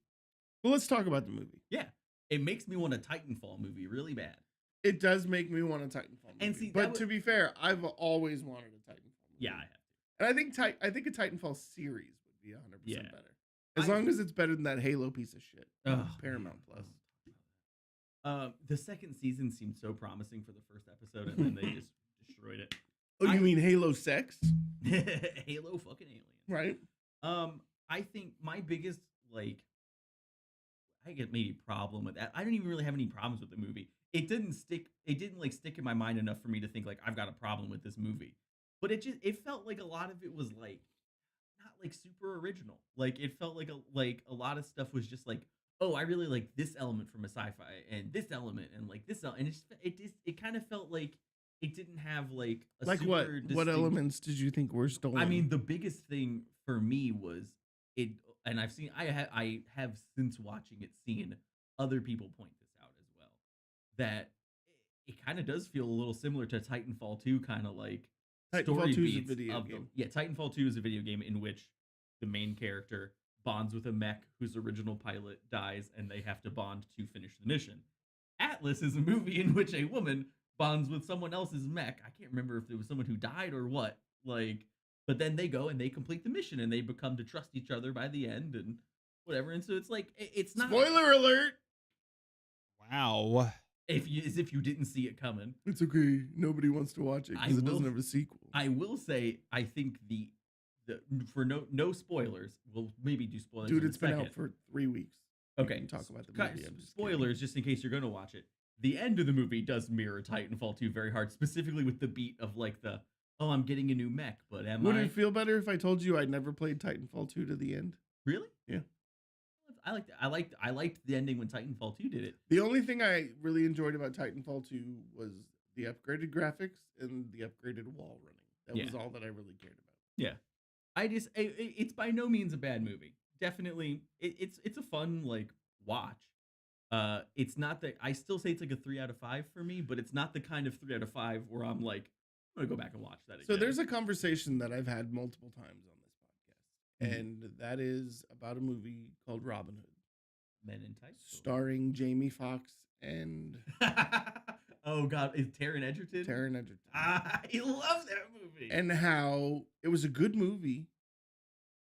Well, let's talk about the movie. yeah, it makes me want a Titanfall movie really bad. It does make me want a Titanfall movie. And see, that but was- to be fair, I've always wanted a Titanfall movie. Yeah, I have. And I think a Titanfall series would be 100% Yeah. better. As long as it's better than that Halo piece of shit. Ugh, Paramount Plus. The second season seemed so promising for the first episode, and then they just destroyed it. Oh, you I- mean Halo Sex? Halo fucking aliens. Right? I think my biggest I get maybe problem with that. I don't even really have any problems with the movie. It didn't stick in my mind enough for me to think like I've got a problem with this movie. But it felt like a lot of it was like not like super original. Like it felt like a lot of stuff was just like, oh, I really like this element from a sci-fi and this element and like this and it kind of felt like it didn't have like a Like super what? distinct, What elements did you think were stolen? I mean, the biggest thing for me was it, and I have since watching it seen other people point this out as well, that it kind of does feel a little similar to Titanfall 2, kind of like Titanfall story 2 is a beats video of game. Yeah, Titanfall 2 is a video game in which the main character bonds with a mech whose original pilot dies, and they have to bond to finish the mission. Atlas is a movie in which a woman bonds with someone else's mech. I can't remember if it was someone who died or what. Like, but then they go and they complete the mission and they become to trust each other by the end and whatever. And so it's like it's not Spoiler alert! Wow. as if you didn't see it coming. It's okay. Nobody wants to watch it I because it will doesn't have a sequel. I will say I think the for no spoilers, we'll maybe do spoilers Dude, in a it's been second. out for 3 weeks. We Okay, can talk about the Cut- movie. I'm just spoilers just in case you're going to watch it. The end of the movie does mirror Titanfall 2 very hard, specifically with the beat of like the oh, I'm getting a new mech, but am Would I it feel better if I told you I never played Titanfall 2 to the end? really? Yeah. I liked the ending when Titanfall 2 did it. The only thing I really enjoyed about Titanfall 2 was the upgraded graphics and the upgraded wall running. That Yeah. was all that I really cared about. Yeah, it's by no means a bad movie. Definitely, it's a fun like watch. It's not that I still say it's like a 3 out of 5 for me, but it's not the kind of 3 out of 5 where I'm like I'm gonna go back and watch that again. So there's a conversation that I've had multiple times on this podcast, Mhm. and that is about a movie called Robin Hood, Men in Tights, starring Jamie Foxx and oh god, is Taron Egerton? Taron Egerton. I love that movie. And how it was a good movie,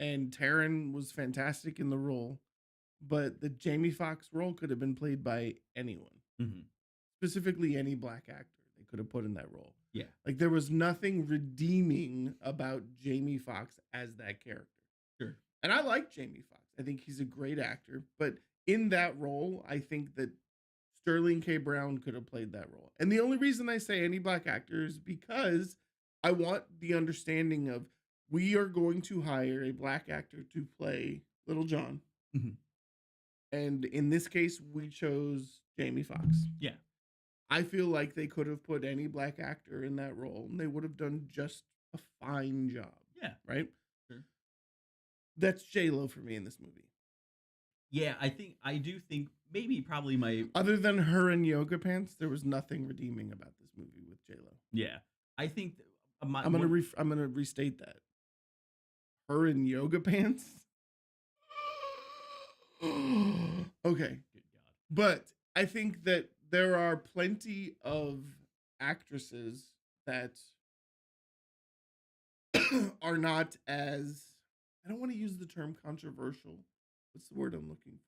and Taron was fantastic in the role, but the Jamie Foxx role could have been played by anyone, Mhm. specifically any black actor. They could have put in that role. Yeah, Like there was nothing redeeming about Jamie Foxx as that character. sure. And I like Jamie Foxx. I think he's a great actor, but in that role, I think that Sterling K. Brown could have played that role. And the only reason I say any black actor is because I want the understanding of we are going to hire a black actor to play Little John. Mhm. And in this case, we chose Jamie Foxx. Yeah, I feel like they could have put any black actor in that role and they would have done just a fine job, yeah, right? sure. That's J-Lo for me in this movie. Yeah, I do think maybe probably my Other than her in yoga pants, there was nothing redeeming about this movie with J-Lo. yeah. I think I'm gonna restate that. Her in yoga pants. Okay, good god. but I think that there are plenty of actresses that are not as I don't want to use the term controversial. What's the word I'm looking for?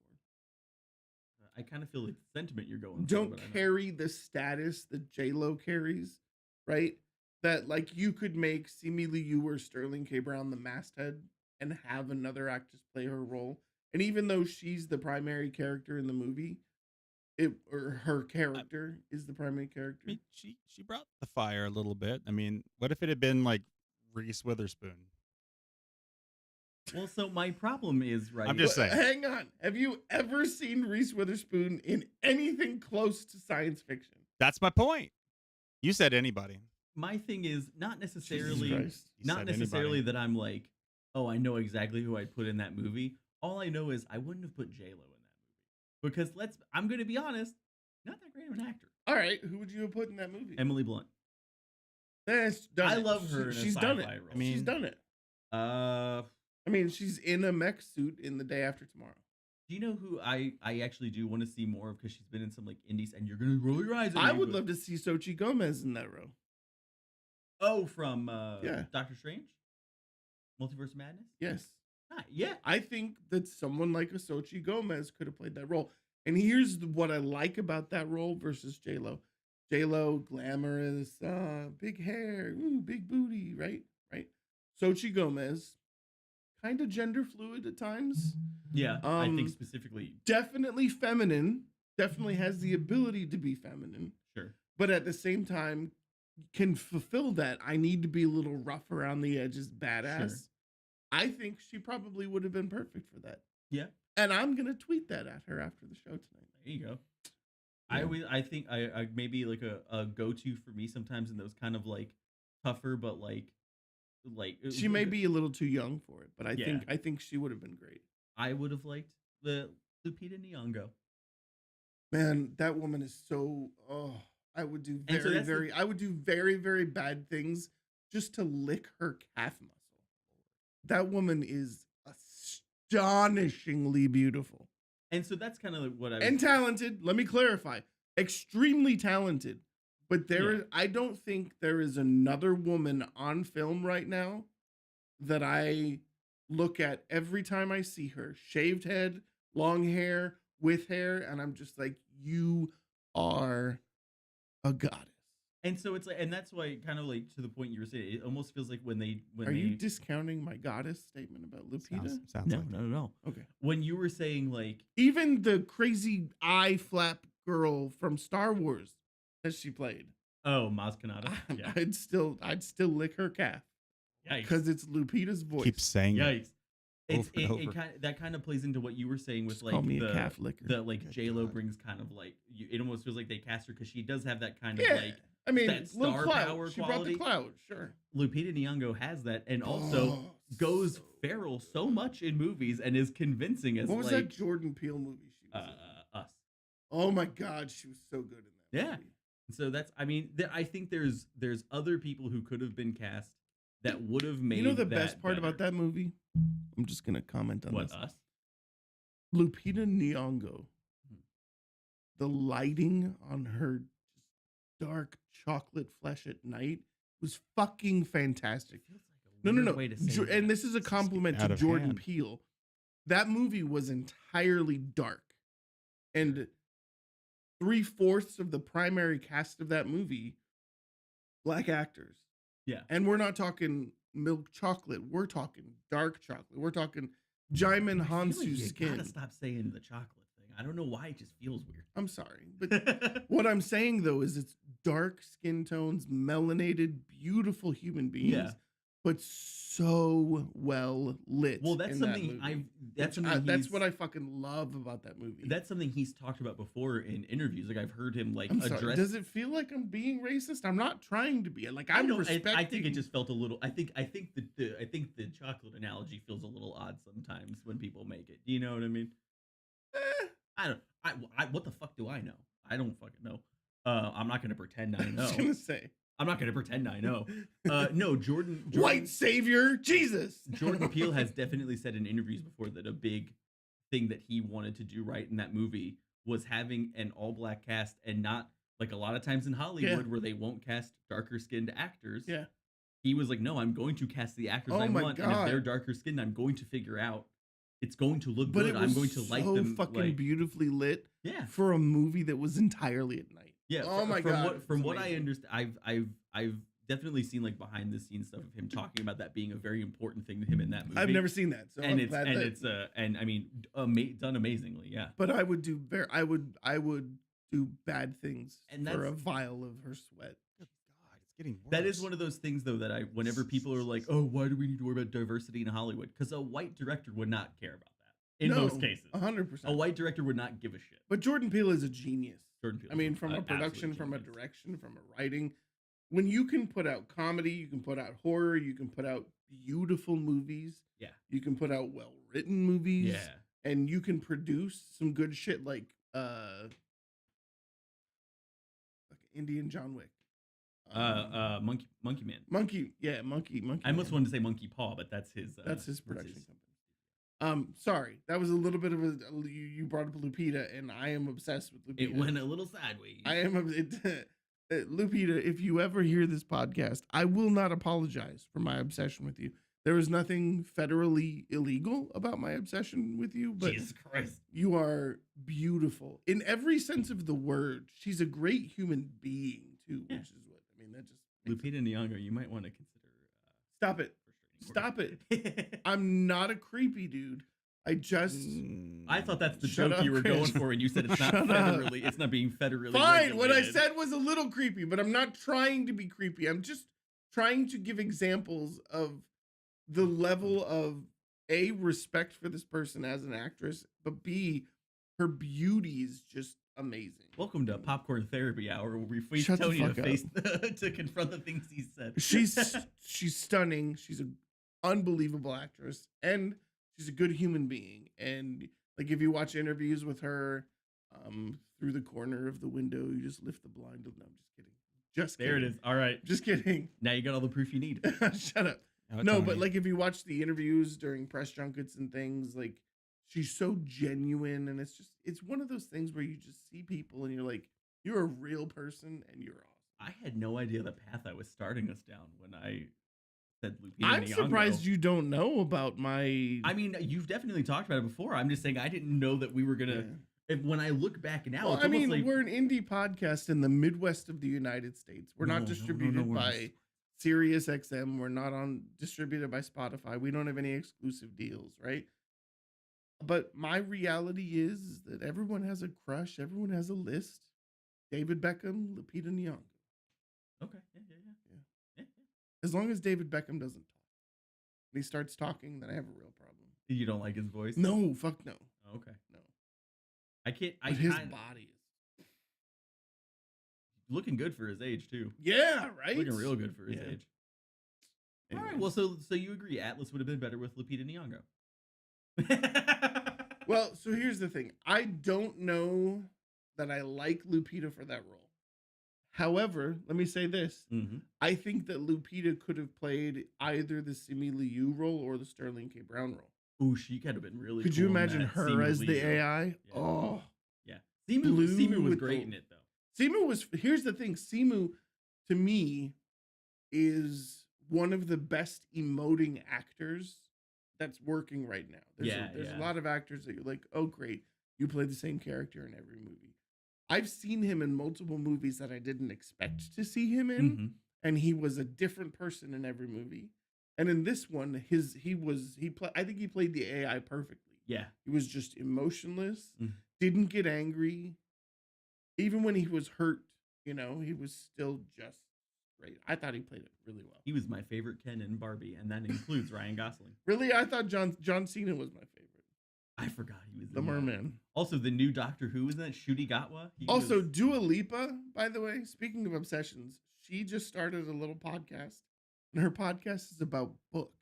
I kind of feel like the sentiment you're going for, Don't but I know. carry the status that J-Lo carries, right? That like you could make seemingly you or Sterling K. Brown the masthead and have another actress play her role. And even though she's the primary character in the movie, her character is the primary character. I mean, she brought the fire a little bit. I mean, what if it had been like Reese Witherspoon? Well, so my problem is right. I'm just saying. Hang on. Have you ever seen Reese Witherspoon in anything close to science fiction? That's my point. You said anybody. My thing is not Jesus necessarily Christ. You not said necessarily anybody. that I'm like, oh, I know exactly who I'd put in that movie. All I know is I wouldn't have put J-Lo in that movie because I'm going to be honest, not that great of an actor. All right, who would you have put in that movie? Emily Blunt. Done I it. love her in a She's done it. sci-fi role. I mean- She's done it. I mean, she's in a mech suit in The Day After Tomorrow. Do you know who I actually do want to see more of because she's been in some like indies and you're gonna roll your eyes at I me, would but- love to see Xochitl Gomez in that role. Oh, from Yeah. Doctor Strange? Multiverse of Madness? Yes. Yeah. I think that someone like a Xochitl Gomez could have played that role. And here's what I like about that role versus J-Lo. J-Lo, glamorous, big hair, ooh, big booty, right? Right. Xochitl Gomez, kind of gender fluid at times. Yeah. I think Um, specifically, Definitely feminine. Definitely has the ability to be feminine. sure. But at the same time, can fulfill that. I need to be a little rough around the edges, badass. Sure. I think she probably would have been perfect for that. Yeah. And I'm gonna tweet that at her after the show tonight. There you go. Yeah. I think I maybe like a go-to for me sometimes in those kind of like tougher but like She may be a little too young for it, but Yeah. I think she would have been great. I would have liked the Lupita Nyong'o. Man, that woman is so I would do And so that's the- I would do very, very bad things just to lick her calf muscle. That woman is astonishingly beautiful. And so that's kind of like what I And talented. Let me clarify. Extremely talented. But Yeah. I don't think there is another woman on film right now that I look at every time I see her. Shaved head, long hair, with hair, and I'm just like, you are a goddess. And so it's like, and that's why, kind of like to the point you were saying, it almost feels like when Are you discounting my goddess statement about Lupita? Sounds no, like no, no, no. Okay. When you were saying like, Even the crazy eye flap girl from Star Wars that she played, oh, Maz Kanata, yeah, I'd still lick her calf yikes, because it's Lupita's voice. keep saying it. yikes. Over and over. It kind of, that kind of plays into what you were saying with Just call like me a calf licker. the like Good J Lo God. brings kind of like it almost feels like they cast her because she does have that kind Yeah, of like I mean, that little star clout. power She quality. brought the clout, sure. Lupita Nyong'o has that, and also Oh, goes so feral so much in movies and is convincing as What was like that Jordan Peele movie she was in? Us. Oh my God, she was so good in that. Yeah. movie. So that's, I mean, I think there's other people who could have been cast that would have made. You know the that best part about better. that movie? I'm just gonna comment on What, this. Us? Lupita Nyong'o. Hmm. The lighting on her dark chocolate flesh at night was fucking fantastic. Feels like a No. weird way to say And that. this is a compliment out to of Jordan hand. Peele. That movie was entirely dark. And 3/4 of the primary cast of that movie, black actors. Yeah. And we're not talking milk chocolate. We're talking dark chocolate. We're talking Jaimin I feel like Hansu's you skin. gotta stop saying the chocolate thing. I don't know why it just feels weird. I'm sorry. But what I'm saying though is it's dark skin tones, melanated, beautiful human beings, Yeah. but so well lit. Well, that's in that something movie. that's Which something that's he's- what I fucking love about that movie. That's something he's talked about before in interviews. Like I've heard him like I'm sorry. address. Does it feel like I'm being racist? I'm not trying to be. Like I I'm don't. respecting. I think it just felt a little. I think the chocolate analogy feels a little odd sometimes when people make it. Do you know what I mean? Eh, I don't. What the fuck do I know? I don't fucking know. I'm not gonna pretend I I know. was gonna say I'm not gonna pretend I know. No, Jordan white savior, Jesus. Jordan Peele has definitely said in interviews before that a big thing that he wanted to do right in that movie was having an all black cast and not like a lot of times in Hollywood where they won't cast darker skinned actors. Yeah. He was like, no, I'm going to cast the actors Oh I my want, and if they're God. darker skinned, I'm going to figure out it's going to look But good. it I'm was going to like so them. fucking like, beautifully lit yeah, for a movie that was entirely at night. yeah. Oh my from God, What, from it's what I amazing. understand, I've definitely seen like behind the scenes stuff of him talking about that being a very important thing to him in that movie. I've never seen that, so and I'm it's glad and that, it's and I mean done amazingly. Yeah. But I would do I would do bad things And for a that's- vial of her sweat. Good God, it's getting worse. That is one of those things, though, that whenever people are like, "Oh, why do we need to worry about diversity in Hollywood?" Because a white director would not care about that in most cases. 100%. A white director would not give a shit. But Jordan Peele is a genius. Jordan Peele. I mean, from a production, from a direction, from a writing. When you can put out comedy, you can put out horror, you can put out beautiful movies. Yeah. You can put out well-written movies. Yeah. And you can produce some good shit like Indian John Wick. Monkey Man. Monkey. I almost Man. wanted to say Monkey Paw, but that's his. That's his production company. Sorry, that was a little bit of a. You brought up Lupita, and I am obsessed with Lupita. It went a little sideways. I am. Lupita, if you ever hear this podcast, I will not apologize for my obsession with you. There is nothing federally illegal about my obsession with you, but Jesus Christ. you are beautiful in every sense of the word. She's a great human being too, Yeah. which is what I mean. That just makes Lupita Nyong'o, you might want to consider. Stop it. Stop it. I'm not a creepy dude. I just I thought that's the Shut joke up, you were Chris. going for when you said it's not Shut up. federally. It's not being federally. fine. What I regulated. said was a little creepy, but I'm not trying to be creepy. I'm just trying to give examples of the level of A, respect for this person as an actress, but B, her beauty is just amazing. Welcome to Popcorn Therapy Hour, where we face Shut the Tony to fuck up. face to confront the things he said. She's stunning. She's an unbelievable actress, and she's a good human being. And like if you watch interviews with her, through the corner of the window, you just lift the blind. No, I'm just kidding. Just There kidding. it is. All right. Just kidding. Now you got all the proof you need. Shut up. No, but like if you watch the interviews during press junkets and things, like she's so genuine, and it's one of those things where you just see people and you're like, you're a real person and you're awesome. I had no idea the path I was starting us down when I said Lupita I'm Nyong'o. surprised you don't know about my. I mean, you've definitely talked about it before. I'm just saying I didn't know that we were gonna. when I look back now, Well, it's I almost mean, like we're an indie podcast in the Midwest of the United States. We're not distributed we're by Sirius XM. We're not on distributed by Spotify. We don't have any exclusive deals, right? But my reality is that everyone has a crush. Everyone has a list. David Beckham, Lupita Nyong'o. okay, yeah. As long as David Beckham doesn't talk. When he starts talking, then I have a real problem. You don't like his voice? No, fuck no. Oh, okay. No. I can't. But his body is looking good for his age too. yeah, right. Looking real good for his Yeah. age. All Anyways. right. Well, so you agree Atlas would have been better with Lupita Nyong'o? Well, so here's the thing. I don't know that I like Lupita for that role. However, let me say this. Mhm. I think that Lupita could have played either the Simi Liu role or the Sterling K. Brown role. Ooh, she could have been really. Could cool you in imagine that her Simu as the Liu. AI? Yeah. Oh, Yeah, Blue Simu was with great the- in it though. Simu was. Here's the thing. Simu, to me, is one of the best emoting actors that's working right now. There's a lot of actors that you're like, oh great, you play the same character in every movie. I've seen him in multiple movies that I didn't expect to see him in, Mhm. and he was a different person in every movie. And in this one, I think he played the AI perfectly. Yeah. He was just emotionless, Mhm. didn't get angry. Even when he was hurt, he was still just great. I thought he played it really well. He was my favorite Ken in Barbie, and that includes Ryan Gosling. Really, I thought John Cena was my favorite. I forgot he was The in that. Merman. Also, the new Doctor Who was that Ncuti Gatwa. Also, Dua Lipa, by the way, speaking of obsessions, she just started a little podcast, and her podcast is about books.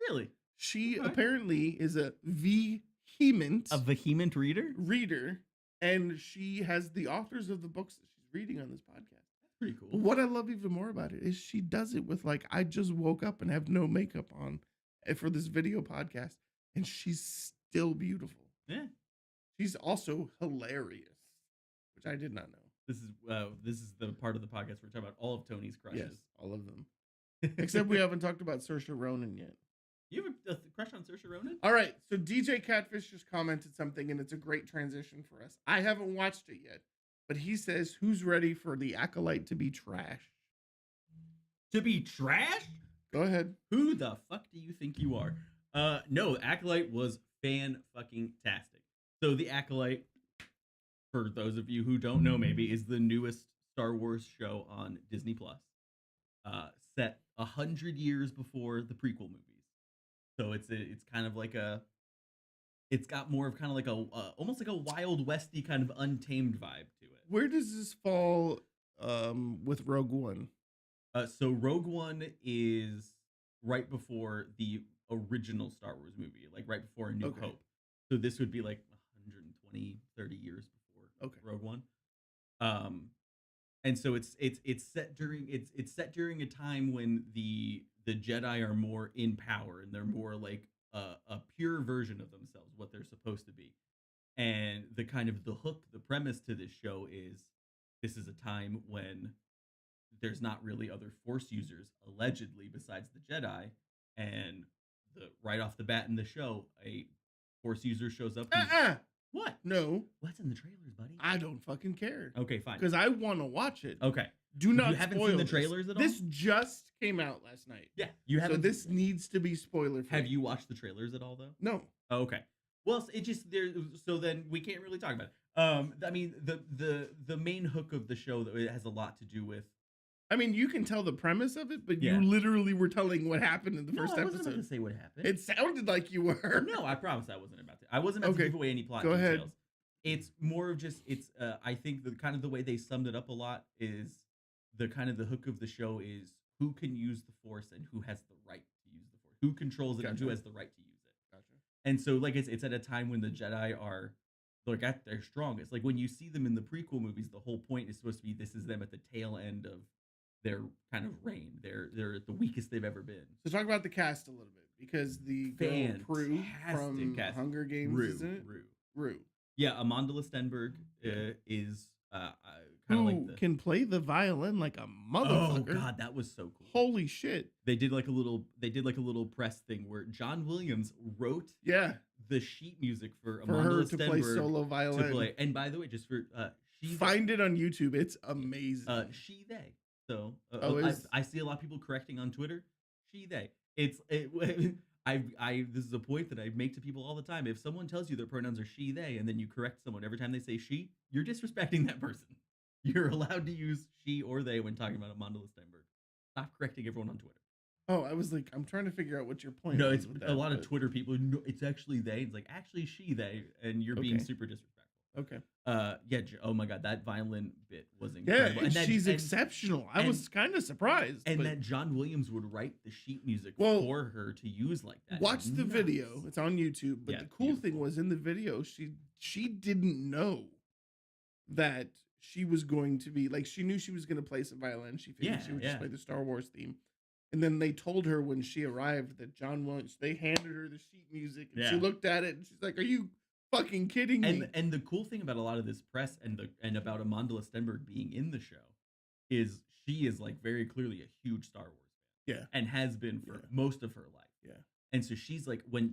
really She Okay. apparently is a vehement a vehement reader. reader, and she has the authors of the books that she's reading on this podcast. That's pretty But cool. what I love even more about it is she does it with like, I just woke up and have no makeup on for this video podcast, and she's still beautiful. Yeah. She's also hilarious, which I did not know. This is the part of the podcast where we're talking about all of Tony's crushes. Yes, all of them. Except we haven't talked about Saoirse Ronan yet. You have a crush on Saoirse Ronan? All right, so DJ Catfish just commented something, and it's a great transition for us. I haven't watched it yet, but he says, who's ready for the Acolyte to be trash? To be trash? Go ahead. Who the fuck do you think you are? No, Acolyte was fan-fucking-tastic. So the Acolyte, for those of you who don't know, maybe is the newest Star Wars show on Disney Plus. Set 100 years before the prequel movies. So it's kind of like it's got more of kind of like almost like a Wild Westy kind of untamed vibe to it. Where does this fall with Rogue One? So Rogue One is right before the original Star Wars movie, like right before A New Okay. Hope. So this would be like 120, 30 years before Rogue One. And so it's set during a time when the Jedi are more in power and they're more like a pure version of themselves, what they're supposed to be. And the kind of the hook, the premise to this show is this is a time when there's not really other Force users allegedly besides the Jedi, and right off the bat in the show, a Force user shows up. What? No, What's in the trailers, buddy? I don't fucking care. Okay, fine. Because I want to watch it. Okay. Do not You haven't spoil seen the this. trailers at all? This just came out last night. Yeah, you So haven't. this needs to be spoiler free. Have you watched the trailers at all, though? No. Oh, okay. Well, it just there. So then we can't really talk about it. I mean, the main hook of the show, though, it has a lot to do with. I mean, you can tell the premise of it, but Yeah. you literally were telling what happened in the No, first I wasn't about episode. to say what happened. It sounded like you were. No, I promise I wasn't about to. I wasn't about Okay, to give away any plot go details. ahead. It's more of just I think the kind of the way they summed it up a lot is the kind of the hook of the show is who can use the Force and who has the right to use the Force. Who controls it and who Gotcha. has the right to use it. Gotcha. And so like it's at a time when the Jedi are like at their strongest. Like when you see them in the prequel movies, the whole point is supposed to be this is them at the tail end of their kind of reign. They're at the weakest they've ever been. So talk about the cast a little bit, because the girl Prue from Fantastic cast. Hunger Games, isn't it? Rue. Yeah, Amanda Stenberg is kind of Who like the. can play the violin like a Oh motherfucker. God, that was so cool. Holy shit. They did like a little press thing where John Williams wrote Yeah. the sheet music for for her Amanda to play Stenberg solo to violin. play. And by the way, just for Find it on YouTube. It's amazing. she they. So Oh, I see a lot of people correcting on Twitter. She they. I this is a point that I make to people all the time. If someone tells you their pronouns are she they, and then you correct someone every time they say she, you're disrespecting that person. You're allowed to use she or they when talking about Amanda Stenberg. Stop correcting everyone on Twitter. Oh, I was like, I'm trying to figure out what your point. No, was it's with a that, lot of but- Twitter people. No, it's actually they. It's like actually she they, and you're being Okay. super disrespectful. Okay. Yeah. Oh my god, that violin bit was Yeah, incredible. and that, she's and, exceptional. I was kind of surprised. and but that John Williams would write the sheet music Well, for her to use like that. watch is the nuts. video. It's on YouTube. But Yeah, the cool thing beautiful. was in the video, she didn't know that she was going to be like, she knew she was going to play some violin. She figured Yeah, she would yeah. just play the Star Wars theme. And then they told her when she arrived that John Williams, they handed her the sheet music and she Yeah. looked at it and she's like, "Are you fucking kidding me?" And the cool thing about a lot of this press and about Amanda Stenberg being in the show is she is like very clearly a huge Star Wars fan. Yeah. And has been for Yeah. most of her life. Yeah. And so she's like when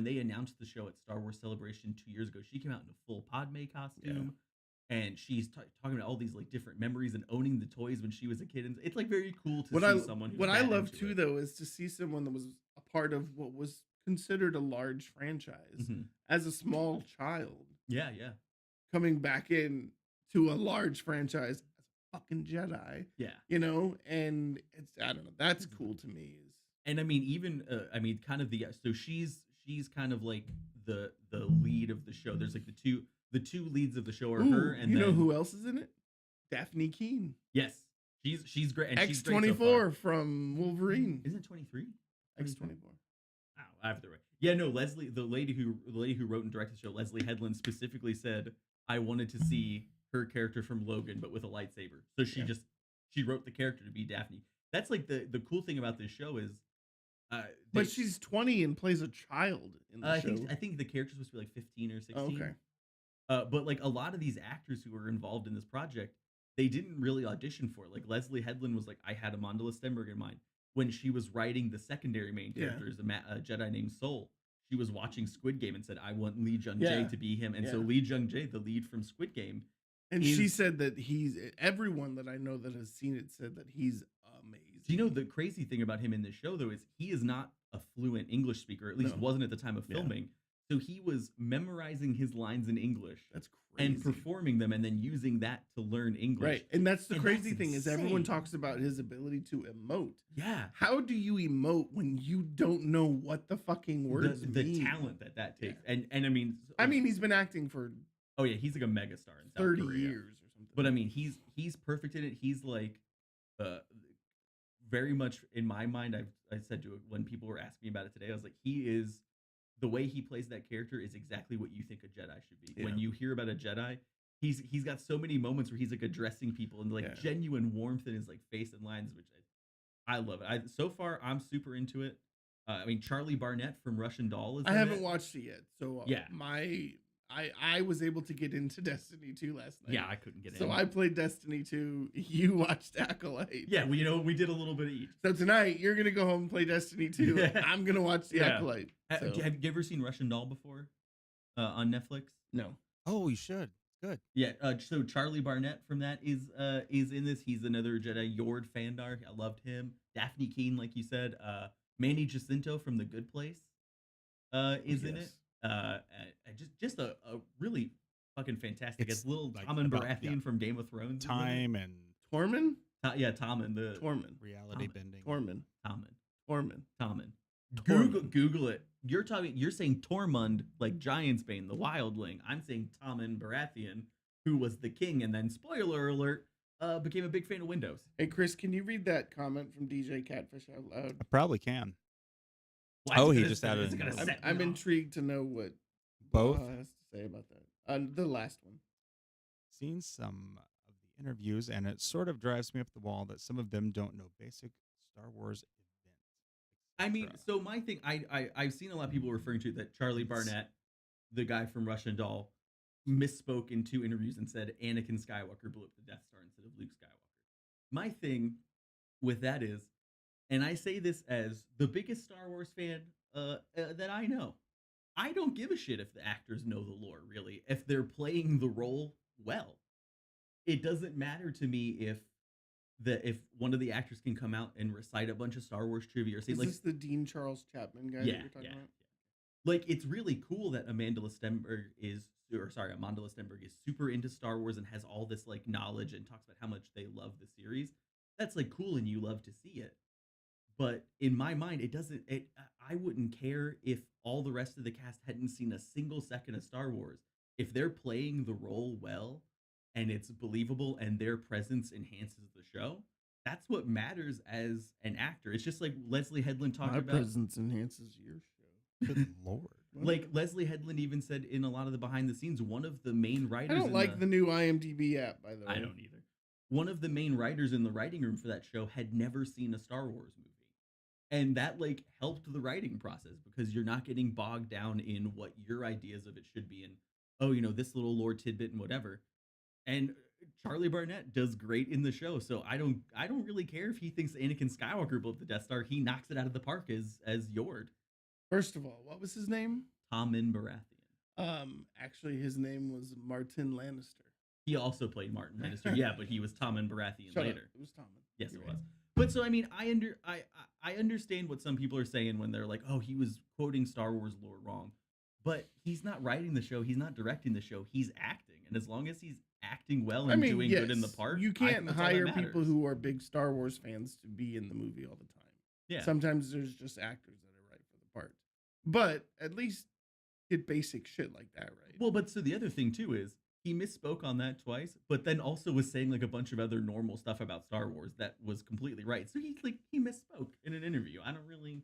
they announced the show at Star Wars Celebration 2 years ago, she came out in a full Padme costume. And she's talking about all these like different memories and owning the toys when she was a kid, and it's like very cool to see someone. Who's what I that love into too, it. though, is to see someone that was a part of what was considered a large franchise Mhm. as a small child Yeah, yeah, coming back in to a large franchise as a fucking Jedi, yeah. you know, and it's, I don't know, that's cool to me. Is And I mean, even kind of so she's kind of like the lead of the show. There's like the two leads of the show are her and you then, know who else is in it? Daphne Keene, Yes, she's great. And she's great so X-24 far. from Wolverine. Isn't it 23? X-24. Wow, I have the right. Yeah, no, Leslie, the lady who wrote and directed the show, Leslie Headland, specifically said, I wanted to see her character from Logan, but with a lightsaber. So she wrote the character to be Daphne. That's like the cool thing about this show is, But she's 20 and plays a child in the show. I think the character's supposed to be like 15 or 16. Oh, okay. But like a lot of these actors who were involved in this project, they didn't really audition for it. Like Leslie Headland was like, I had Amanda Stenberg in mind when she was writing the secondary main characters, a Jedi named Soul. She was watching Squid Game and said, I want Lee Jung Jae to be him. And so Lee Jung Jae, the lead from Squid Game, and she said that everyone that I know that has seen it said that he's amazing. Do you know the crazy thing about him in this show though is he is not a fluent English speaker, at least wasn't at the time of filming. So he was memorizing his lines in English. That's crazy. And performing them and then using that to learn English. Right. And that's the And crazy that's thing is everyone insane. talks about his ability to emote. Yeah. How do you emote when you don't know what the fucking words The mean? talent that takes. And I mean he's been acting for oh yeah, he's like a megastar in South 30 Korea. years or something. But I mean he's perfect in it. He's like very much in my mind, I said to when people were asking me about it today, I was like, he is the way he plays that character is exactly what you think a Jedi should be. Yeah. When you hear about a Jedi, he's got so many moments where he's like addressing people and like genuine warmth in his like face and lines, which I love it. So far I'm super into it. I mean Charlie Barnett from Russian Doll is I in haven't it. watched it yet. So Yeah. I was able to get into Destiny 2 last night. Yeah, I couldn't get in. So I played Destiny 2. You watched Acolyte. Yeah, we did a little bit of each. So tonight you're gonna go home and play Destiny 2. Yeah. I'm gonna watch the Acolyte. Have So- you ever seen Russian Doll before on Netflix? No. Oh, you should. Good. Yeah. So Charlie Barnett from that is in this. He's another Jedi. Yord Fandar, I loved him. Daphne Keene, like you said. Manny Jacinto from The Good Place is in it. Just a really fucking fantastic. It's little like Tommen about- Baratheon from Game of Thrones. is in it. Time and Tormund? Tommen. The Tormund. reality Tommen. bending. Tormund. Tommen. Tormund. Google it. You're saying Tormund like Giantsbane, the wildling. I'm saying Tommen Baratheon, who was the king, and then spoiler alert, became a big fan of Windows. Hey Chris, can you read that comment from DJ Catfish out loud? I probably can. Why Oh, is it he gonna just set- added is it gonna another- set I'm me off? intrigued to know what Both. has to say about that. The last one. Seen some of the interviews, and it sort of drives me up the wall that some of them don't know basic Star Wars events. I mean, etc. so my thing, I've seen a lot of people referring to that Charlie Barnett, the guy from Russian Doll, misspoke in 2 interviews and said Anakin Skywalker blew up the Death Star instead of Luke Skywalker. My thing with that is, and I say this as the biggest Star Wars fan that I know, I don't give a shit if the actors know the lore, really, if they're playing the role well. It doesn't matter to me if one of the actors can come out and recite a bunch of Star Wars trivia or say Is like this the Dean Charles Chapman guy that yeah, you're talking yeah. about? Like it's really cool that Amanda Lestenberg is super into Star Wars and has all this like knowledge and talks about how much they love the series. That's like cool and you love to see it. But in my mind, it doesn't. I wouldn't care if all the rest of the cast hadn't seen a single second of Star Wars. If they're playing the role well, and it's believable, and their presence enhances the show, that's what matters as an actor. It's just like Leslie Headland talked My about. presence enhances your show. Good lord. Like Leslie Headland even said in a lot of the behind the scenes, one of the main I writers. don't like the new IMDb app, by the way. I don't either. One of the main writers in the writing room for that show had never seen a Star Wars movie. And that like helped the writing process because you're not getting bogged down in what your ideas of it should be and oh, this little lore tidbit and whatever. And Charlie Barnett does great in the show, so I don't really care if he thinks Anakin Skywalker blew up the Death Star. He knocks it out of the park as Yord. First of all, what was his name? Tommen Baratheon. Actually, his name was Martin Lannister. He also played Martin Lannister, yeah, but he was Tommen Baratheon Shut later. up. It was Tommen. Yes, You're it right. was. But so I mean, I understand what some people are saying when they're like, "Oh, he was quoting Star Wars lore wrong," but he's not writing the show, he's not directing the show, he's acting, and as long as he's acting well and doing good in the part, you I can't think that's all that hire people matters. who are big Star Wars fans to be in the movie all the time. Yeah, Sometimes there's just actors that are right for the part, but at least get basic shit like that right. well, but so the other thing too is he misspoke on that twice, but then also was saying like a bunch of other normal stuff about Star Wars that was completely right. So he misspoke in an interview. I don't really.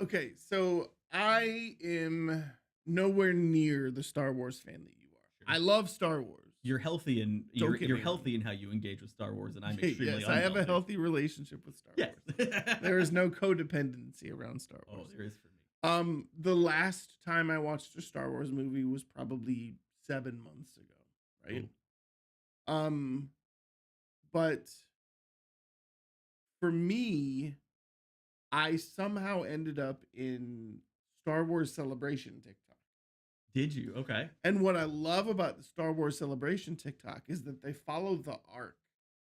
Okay, so I am nowhere near the Star Wars fan that you are. Sure. I love Star Wars. You're healthy and Don't you're get you're me healthy in how you engage with Star Wars, and I'm Yes, extremely I have a unhealthy. healthy relationship with Star Yes, Wars. There is no codependency around Star Oh, Wars. there is for me. The last time I watched a Star Wars movie was probably 7 months ago, right? Cool. But for me, I somehow ended up in Star Wars Celebration TikTok. Did you? Okay. And what I love about the Star Wars Celebration TikTok is that they follow the arc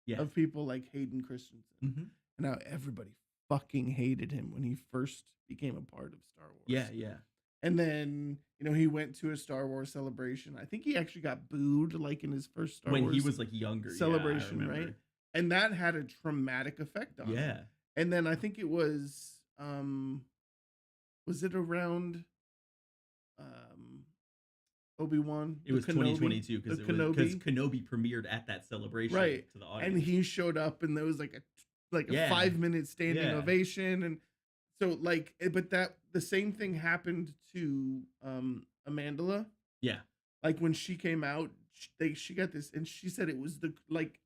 Yeah. of people like Hayden Christensen. Mm-hmm. And how everybody fucking hated him when he first became a part of Star Wars. Yeah, yeah. And then, he went to a Star Wars celebration. I think he actually got booed like in his first Star When Wars he was like younger, celebration, yeah, I right? remember. And that had a traumatic effect on him. Yeah. And then I think it was it around Obi-Wan? It was 2022 because Kenobi? Kenobi premiered at that celebration Right. to the audience. And he showed up and there was like a Yeah. 5-minute standing Yeah. ovation. And so but the same thing happened to Amandla. Yeah. Like when she came out, she got this and she said it was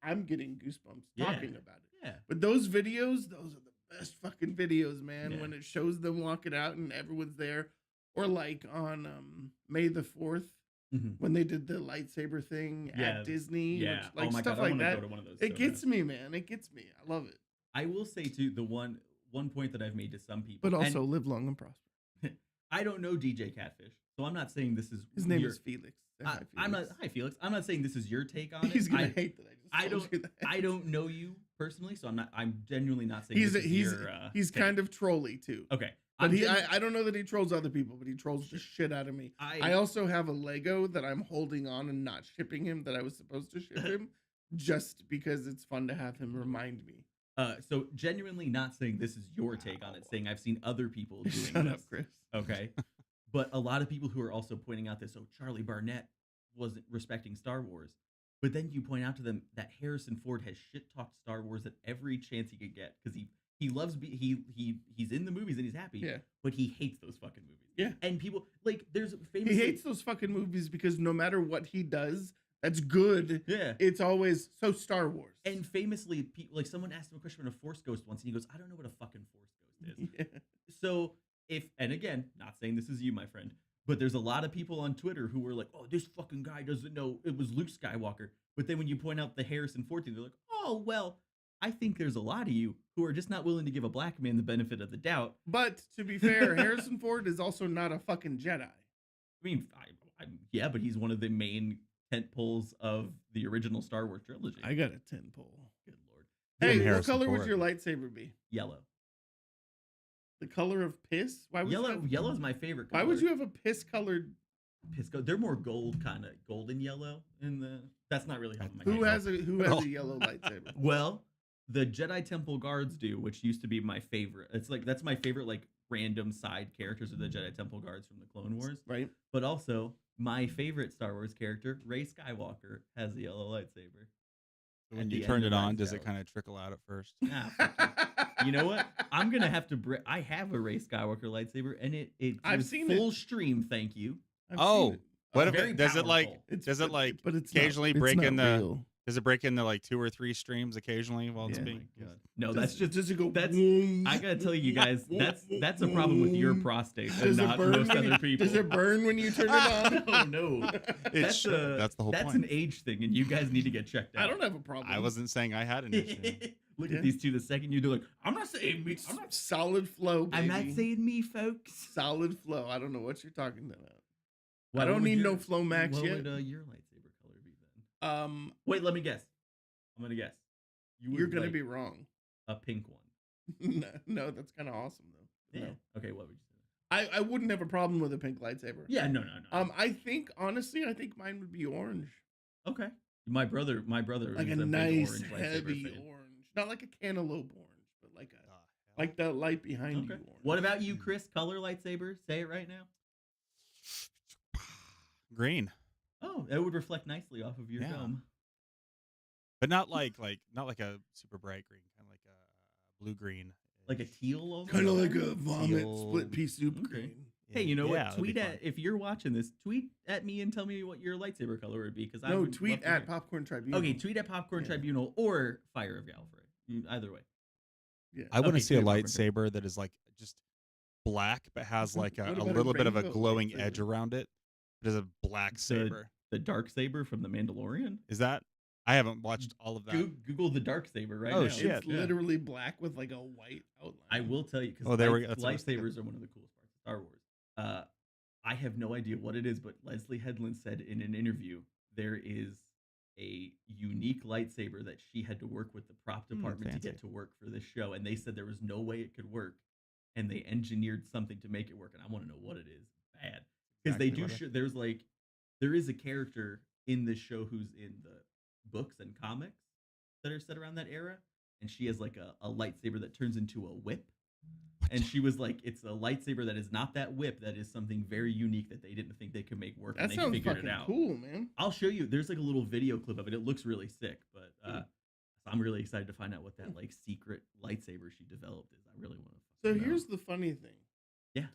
I'm getting goosebumps Yeah. talking about it. Yeah. But those are the best fucking videos, man. Yeah. When it shows them walking out and everyone's there. Or like on May the 4th, Mhm. when they did the lightsaber thing Yeah. at Disney. Yeah. Like Oh my stuff God, I like wanna that. go to one of those It so gets bad. me, man. It gets me. I love it. I will say too, the one point that I've made to some people, But and also live long and prosper. I don't know DJ Catfish, so I'm not saying this is His name your- is Felix. Say I, hi, I'm not. Felix. Hi, Felix. I'm not saying this is your take on it. He's gonna I, hate that I told don't. you that. I don't know you personally, so I'm genuinely not saying He's this is he's your, he's take. kind of trolly too. Okay. But I'm genu- I don't know that he trolls other people, but he trolls the shit out of me. I also have a Lego that I'm holding on and not shipping him that I was supposed to ship him just because it's fun to have him remind me. So genuinely not saying this is your take on it, saying I've seen other people doing Shut this. up, Chris. Okay. But a lot of people who are also pointing out this, Charlie Barnett wasn't respecting Star Wars. But then you point out to them that Harrison Ford has shit talked Star Wars at every chance he could get because he loves he's in the movies and he's happy. Yeah. But he hates those fucking movies. Yeah. And people like there's He famously hates those fucking movies because no matter what he does, that's good. Yeah. It's always so Star Wars. And famously, people like someone asked him a question about a Force Ghost once, and he goes, "I don't know what a fucking Force Ghost is." Yeah. So and again, not saying this is you, my friend, but there's a lot of people on Twitter who were like, "Oh, this fucking guy doesn't know it was Luke Skywalker." But then when you point out the Harrison Ford thing, they're like, "Oh, well, I think there's a lot of you who are just not willing to give a black man the benefit of the doubt." But to be fair, Harrison Ford is also not a fucking Jedi. I mean, yeah, but he's one of the main tent poles of the original Star Wars trilogy. I got a 10 pole. Good lord. Him, Hey, what Harrison color would Ford. your lightsaber be? Yellow. The color of piss? Why would you Yellow. have, Yellow's my favorite color. why would you have a piss colored? Pisco? They're more gold, kind of golden yellow. In the that's not really how my Who hand has a yellow lightsaber? Well, the Jedi Temple Guards do, which used to be my favorite. It's like that's my favorite, like random side characters of the Jedi Temple Guards from the Clone Wars. Right. But also, my favorite Star Wars character, Rey Skywalker, has a yellow lightsaber. When At you the turn end it of on, Rise does of it kind of trickle out at first? Ah, fuck you. You know what? I'm gonna have to. I have a Rey Skywalker lightsaber, and it I've does seen full stream. Thank you. I've Oh, seen it. what if very it does it like powerful. does it like but it's occasionally not, break it's in not the real. does it break into like 2 or 3 streams occasionally while it's Yeah. Oh being my god. No, Does- that's just does it go? that's- boom, I gotta tell you guys, boom, that's a problem with your boom? prostate and Does it not burn? most When other you, people. does it burn when you turn it on? Oh no. It's that's the whole That's point. an age thing, and you guys need to get checked out. I don't have a problem. I wasn't saying I had an issue. Look Yeah. at these two. The second you do, like, I'm not saying me. I'm not. Solid flow, baby. I'm not saying me, folks. Solid flow. I don't know what you're talking about. What I don't would need your- no Flow Max what yet. would your lightsaber color be then? Um, Wait, let me guess. I'm gonna guess. You would you're gonna like be wrong. a pink one. No, that's kind of awesome though. Yeah. No, Okay. What would you say? I wouldn't have a problem with a pink lightsaber. Yeah. No. I think honestly, I think mine would be orange, Okay. My brother like is a big nice orange lightsaber heavy fan. orange, not like a cantaloupe orange, but like a The hell? like the light behind Okay. you. Orange. What about you, Chris? Color lightsaber? Say it right now. Green, Oh, that would reflect nicely off of your Yeah. dome. but not like not like a super bright green, kind of like a blue green, Like a teal almost? Kind of like a vomit Teal. split pea soup Okay. green. Hey, you know Yeah, what? it'd be Tweet fun. at if you're watching this. Tweet at me and tell me what your lightsaber color would be. Because I No, would tweet love to at hear. Popcorn Tribunal. Okay, tweet at Popcorn Yeah. Tribunal or Fire of Gallifrey. Either way. Yeah. I want to Okay, see a tweet at Popcorn lightsaber that is like just black, but has like What a about a little bit of a rainbow glowing edge lightsaber? around it. It is a black saber. The dark saber from the Mandalorian. Is that? I haven't watched all of that. Google the dark saber right Oh, now. shit. It's Yeah. literally black with like a white outline. I will tell you because Oh, there we go. That's what I was thinking. lightsabers are one of the coolest parts of Star Wars. I have no idea what it is, but Leslie Headland said in an interview there is a unique lightsaber that she had to work with the prop department to fancy. get to work for this show, and they said there was no way it could work, and they engineered something to make it work, and I want to know what it is. Bad because they Exactly do. what it- There's like there is a character in this show who's in the books and comics that are set around that era, and she has like a lightsaber that turns into a whip. And she was like, "It's a lightsaber that is not that whip. That is something very unique that they didn't think they could make work, That and they sounds figured fucking it out." cool, man. I'll show you. There's like a little video clip of it. It looks really sick, but I'm really excited to find out what that like secret lightsaber she developed is. I really want to. So here's the funny thing. Yeah.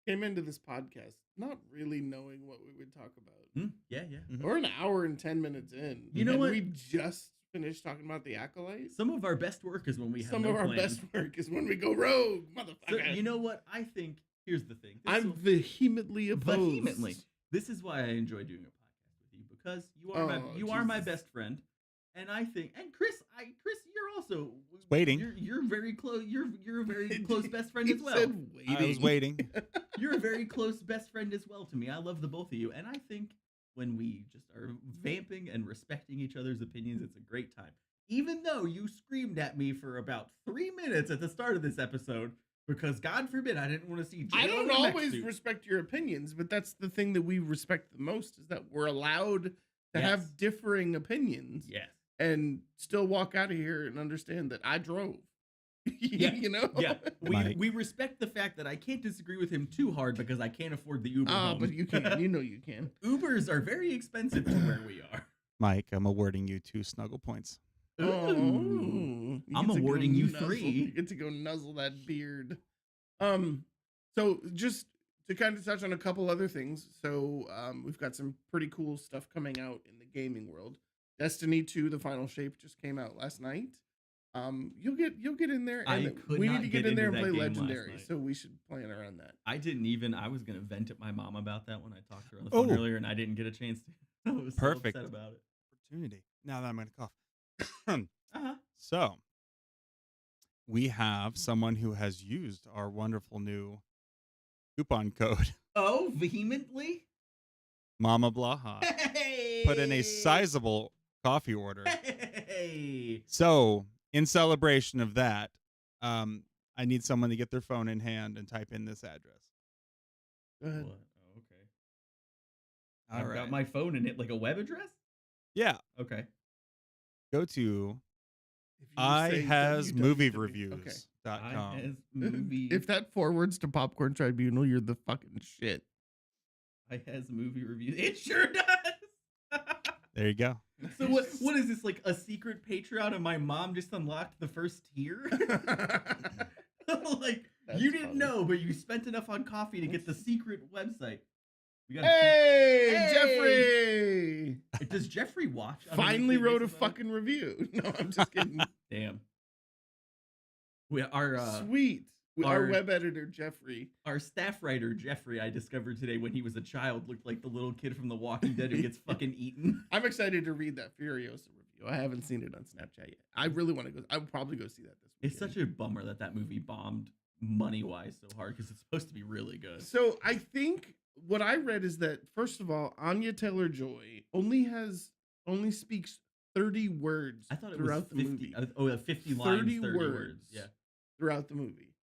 Came into this podcast not really knowing what we would talk about. Yeah. Mhm. We're an hour and 10 minutes in. You know and what? We just finished talking about the Acolyte. Some of our best work is when we have Some no of our plan. best work is when we go rogue, So motherfucker. you know what? I think here's the thing. This I'm will- vehemently opposed. vehemently. This is why I enjoy doing a podcast with you because you are my Jesus. best friend, and I think and Chris, you're also waiting. You're very close. You're a very close best friend He as well. said I was waiting. You're a very close best friend as well to me. I love the both of you, and I think when we just are vamping and respecting each other's opinions, it's a great time. Even though you screamed at me for about 3 minutes at the start of this episode, because God forbid I didn't want to see. I J-Lo don't in a mech always suit. respect your opinions, but that's the thing that we respect the most is that we're allowed to Yes. have differing opinions Yes. and still walk out of here and understand that I drove. Yeah. You know? Yeah, Mike. we respect the fact that I can't disagree with him too hard because I can't afford the Uber. Ah, home. but you can. You know you can. Ubers are very expensive to where we are. Mike, I'm awarding you 2 snuggle points. Ooh. You I'm get to go awarding you nuzzle- 3. You get to go nuzzle that beard. So just to kind of touch on a couple other things. So we've got some pretty cool stuff coming out in the gaming world. Destiny 2, the final shape just came out last night. You'll get in there, I and could we not need to get get in there and into play that game last Legendary. night. So we should plan around that. I didn't even. I was gonna vent at my mom about that when I talked to her on the phone Oh. earlier, and I didn't get a chance to. I was Perfect. so upset about it. Opportunity. Now that I'm going to cough. Uh-huh. So, we have someone who has used our wonderful new coupon code. Oh, vehemently. Mama Blaha, put in a sizable coffee order. Hey. So, in celebration of that, I need someone to get their phone in hand and type in this address. Go ahead. What? Oh, okay. All I've right. got my phone in it, like a web address. Yeah. Okay. Go to If you say ihasmoviereviews.com. Okay. I has movie. If that forwards to Popcorn Tribunal, you're the fucking shit. I has movie reviews. It sure does. There you go. So what is this, like a secret Patreon and my mom just unlocked the first tier? Like That's you didn't funny. know, but you spent enough on coffee to get the secret website. We got Hey, Hey! Jeffrey! Does Jeffrey watch? on a Finally weekly wrote a basis on it? fucking review. No, I'm just kidding. Damn. Our Sweet. Our our- web editor, Jeffrey. our staff writer Jeffrey, I discovered today when he was a child, looked like the little kid from The Walking Dead who gets fucking eaten. I'm excited to read that Furiosa review. I haven't seen it on Snapchat yet. I really want to go. I would probably go see that this weekend. It's such a bummer that movie bombed money-wise so hard because it's supposed to be really good. So I think what I read is that first of all, Anya Taylor-Joy only speaks 30 words I thought it was throughout 50. the movie. 50 lines, 30 words. words. Yeah. Throughout the movie,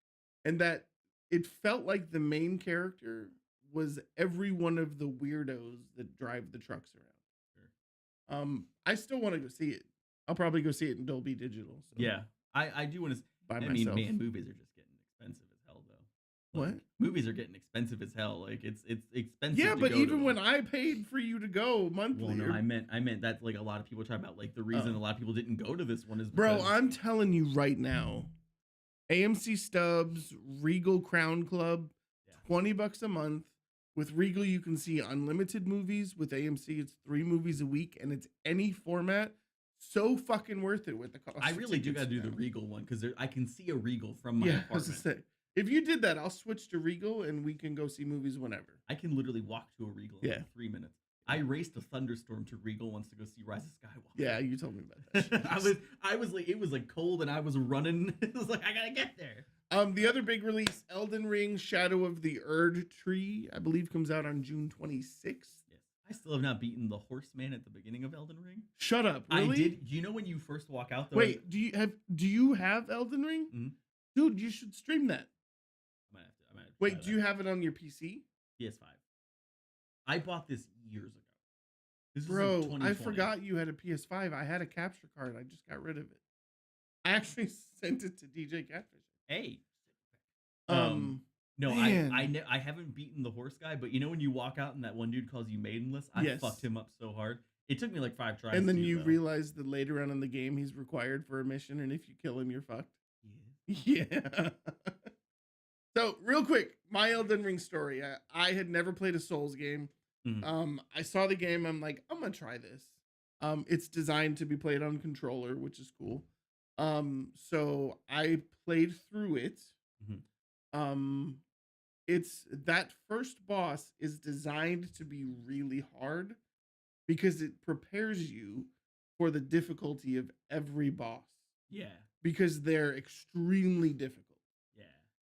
and that it felt like the main character was every one of the weirdos that drive the trucks around. Sure. I still want to go see it. I'll probably go see it in Dolby Digital. So Yeah. I do want to. by I myself. mean, man, movies are just getting expensive as hell, though. What? Movies are getting expensive as hell. Like it's expensive. Yeah, to but go to even them. when I paid for you to go monthly, Well, no, I meant that like a lot of people talk about like the reason Oh. a lot of people didn't go to this one is bro, because, I'm telling you right now, AMC Stubs, Regal Crown Club, Yeah. $20 a month. With Regal, you can see unlimited movies. With AMC, it's 3 movies a week, and it's any format. So fucking worth it with the cost. I of really do tickets got to do the now. Regal one because I can see a Regal from my Yeah, I was apartment. gonna say, if you did that, I'll switch to Regal, and we can go see movies whenever. I can literally walk to a Regal in Yeah. like 3 minutes. I raced a thunderstorm to Regal once to go see Rise of Skywalker. Yeah, you told me about that. shit. I was like, it was like cold and I was running. It was like, I gotta get there. The other big release, Elden Ring: Shadow of the Erd Tree, I believe comes out on June 26th. Yes. I still have not beaten the horseman at the beginning of Elden Ring. Shut up! Really? I did. Do you know when you first walk out? Though, Wait, do you have Elden Ring? Mhm. Dude, you should stream that. I might have to Wait, try do you have it on your PC? that. PS5? I bought this years ago. This was Bro, like I 2020. forgot you had a PS5. I had a capture card. I just got rid of it. I actually sent it to DJ Catfish. Hey. No, man. I haven't beaten the horse guy, but you know when you walk out and that one dude calls you maidenless, I Yes. fucked him up so hard. It took me like 5 tries. And then to, you though. realize that later on in the game he's required for a mission, and if you kill him, you're fucked. Yeah. Yeah. So real quick, my Elden Ring story. I had never played a Souls game. Mhm. I saw the game. I'm like, I'm gonna try this. It's designed to be played on controller, which is cool. So I played through it. Mhm. It's that first boss is designed to be really hard because it prepares you for the difficulty of every boss Yeah. because they're extremely difficult. Yeah.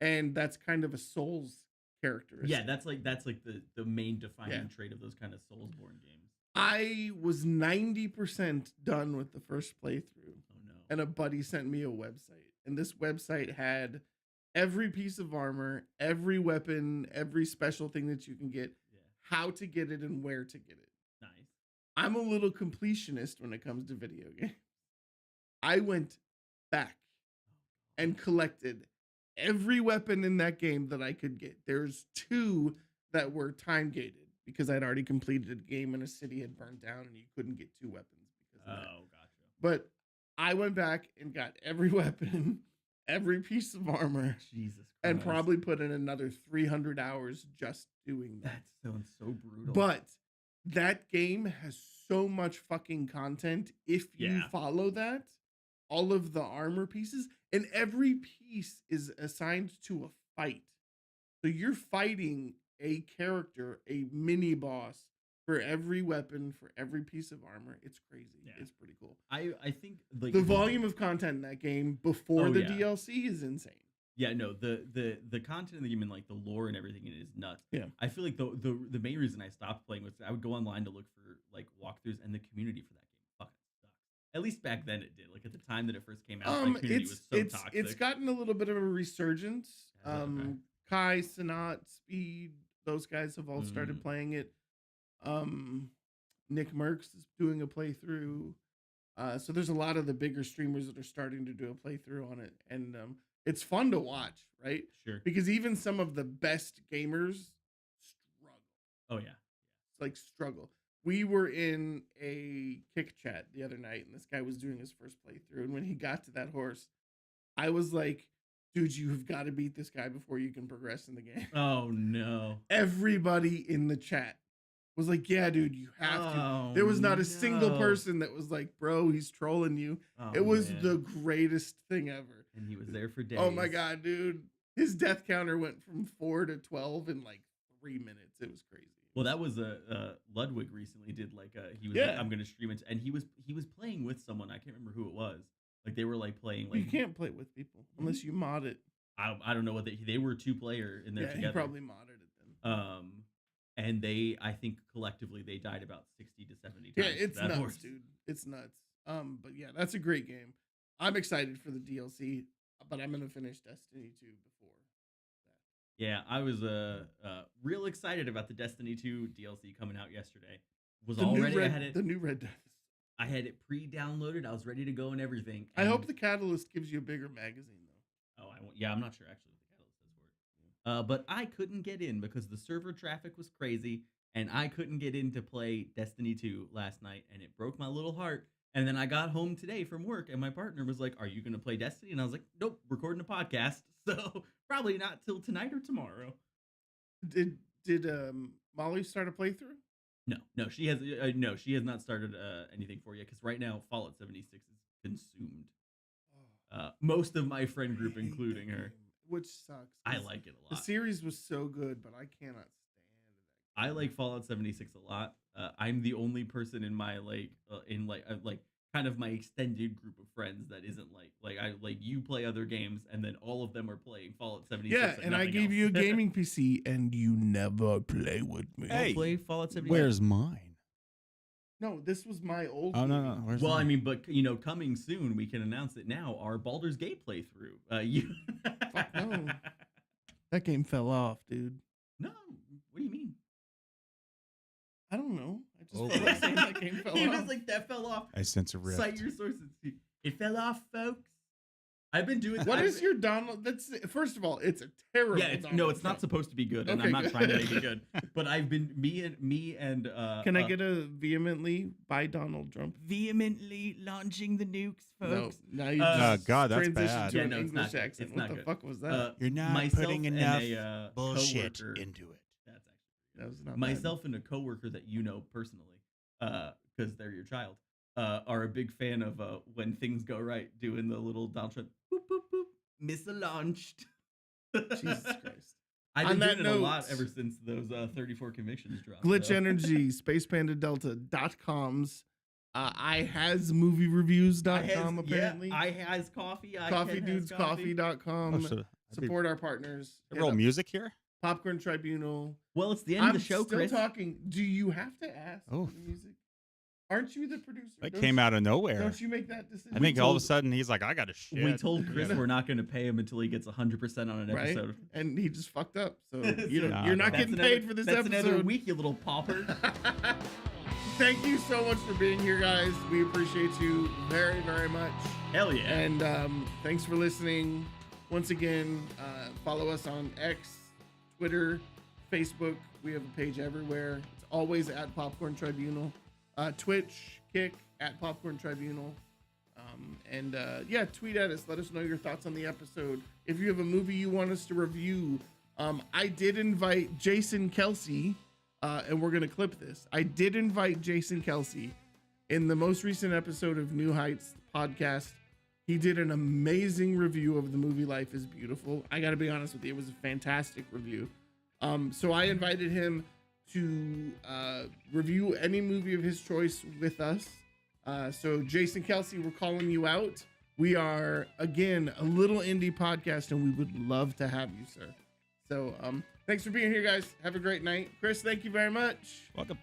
And that's kind of a Souls characteristic. Yeah, that's like the main defining Yeah. trait of those kind of Soulsborne games. I was 90% done with the first playthrough, Oh no. and a buddy sent me a website. And this website had every piece of armor, every weapon, every special thing that you can get, Yeah. how to get it, and where to get it. Nice. I'm a little completionist when it comes to video games. I went back and collected every weapon in that game that I could get. There's 2 that were time gated because I'd already completed a game and a city had burned down and you couldn't get 2 weapons because of that. Oh, gotcha. But I went back and got every weapon, every piece of armor, Jesus Christ. and probably put in another 300 hours just doing that. That sounds so brutal. But that game has so much fucking content if you Yeah. follow that. All of the armor pieces, and every piece is assigned to a fight. So you're fighting a character, a mini boss for every weapon, for every piece of armor. It's crazy. Yeah. It's pretty cool. I think like The volume of content in that game before Oh, the yeah. DLC is insane. Yeah, no, the content of the game and like the lore and everything in it is nuts. Yeah. I feel like the main reason I stopped playing was I would go online to look for like walkthroughs, and the community for that game fucking sucks. At least back then it did. Like at the time that it first came out, the community was so toxic. It's gotten a little bit of a resurgence. Okay. Kai, Sanat, Speed, those guys have all started Mm. playing it. Nick Merckx is doing a playthrough. So there's a lot of the bigger streamers that are starting to do a playthrough on it, and it's fun to watch, right? Sure. Because even some of the best gamers struggle. Oh yeah. It's like struggle. We were in a kick chat the other night, and this guy was doing his first playthrough, and when he got to that horse, I was like, dude, you've got to beat this guy before you can progress in the game. Oh no. Everybody in the chat was like, yeah, dude, you have to. Oh, There was not a single no. person that was like, bro, he's trolling you. Oh, It was man. the greatest thing ever. and he was there for days. Oh my god, dude. His death counter went from 4 to 12 in like 3 minutes. It was crazy. Well, that was Ludwig recently did like he was Yeah. like, I'm gonna stream it, and he was playing with someone. I can't remember who it was. Like they were like playing like You can't play with people unless you mod it. I don't know what they were 2-player in there Yeah, together. he probably modded it then. And they I think collectively they died about 60 to 70 times. Yeah, to it's that nuts, horse. dude. It's nuts. But yeah, that's a great game. I'm excited for the DLC, but I'm gonna finish Destiny 2 before that. Yeah, I was real excited about the Destiny 2 DLC coming out yesterday. Was The all new ready. I Red, had it. the new Red Death. I had it pre-downloaded. I was ready to go and everything. I hope and- the Catalyst gives you a bigger magazine though. Oh, yeah, I'm not sure actually what the catalyst is for it. But I couldn't get in because the server traffic was crazy, and I couldn't get in to play Destiny 2 last night, and it broke my little heart. And then I got home today from work, and my partner was like, "Are you gonna play Destiny?" And I was like, "Nope, recording a podcast, so probably not till tonight or tomorrow." Did Molly start a playthrough? No, she has not started anything for you because right now Fallout 76 is consumed. Most of my friend group, I hate including that her. game, which sucks. I 'cause like it a the lot. series was so good, but I cannot stand it. I like Fallout 76 a lot. I'm the only person in my kind of my extended group of friends that isn't like you play other games, and then all of them are playing Fallout 76. Yeah, and I gave you a gaming PC, and you never play with me. Hey, play Fallout 76. Where's mine? No, this was my old. Oh no, gaming no. Where's Well, I mine? mean, but coming soon, we can announce it now. Our Baldur's Gate playthrough. You. Fuck no. That game fell off, dude. No, what do you mean? I don't know. I just Oh. felt like saying that game fell He off. was like, that fell off. I sense a rift. Cite your sources. It fell off, folks. I've been doing. What I've is been- your Donald? That's First of all, it's a terrible. Yeah, it's Donald not Trump. supposed to be good, and Okay, I'm not good. trying to make it good. But I've been me and Can I get a vehemently by Donald Trump? vehemently launching the nukes, No, now you Uh, just God, that's transitioned bad. to Yeah, an no, it's not English good. accent. It's What not the good. fuck was that? You're not myself putting and enough a, bullshit coworker- into it. That's actually That was not myself and a coworker that you know personally, because they're your child, are a big fan of when things go right, doing the little Donald Trump boop boop boop, missile launched. bad. Jesus Christ. I've On been that doing it a lot note, ever since those 34 convictions dropped. Glitch so. Energy, SpacePandaDelta.com's, iHasMovieReviews.com apparently. Yeah, I has coffee. CoffeeDudesCoffee.com. Oh, so that'd be- Support our partners. They roll music here? Popcorn Tribunal. Well, it's the end I'm of the show, still Chris. talking. Do you have to ask Oh. for the music? Aren't you the producer? That Don't came you- out of nowhere. Don't you make that decision? I think all of a told- sudden he's like, I got to shit. We told Chris Yeah. we're not going to pay him until he gets 100% on an Right? episode. And he just fucked up. So Nah, you're not no. That's getting another- paid for this that's episode. another week, you little pauper. Thank you so much for being here, guys. We appreciate you very, very much. Hell yeah. And thanks for listening. Once again, follow us on X, Twitter, Facebook. We have a page everywhere. It's always at Popcorn Tribunal. Twitch, Kick, at Popcorn Tribunal. Yeah, tweet at us. Let us know your thoughts on the episode. If you have a movie you want us to review, I did invite Jason Kelsey, and we're going to clip this. I did invite Jason Kelsey in the most recent episode of New Heights podcast. He did an amazing review of the movie Life is Beautiful. I got to be honest with you, it was a fantastic review. So I invited him to review any movie of his choice with us. So Jason Kelsey, we're calling you out. We are, again, a little indie podcast, and we would love to have you, sir. So thanks for being here, guys. Have a great night. Chris, thank you very much. Welcome.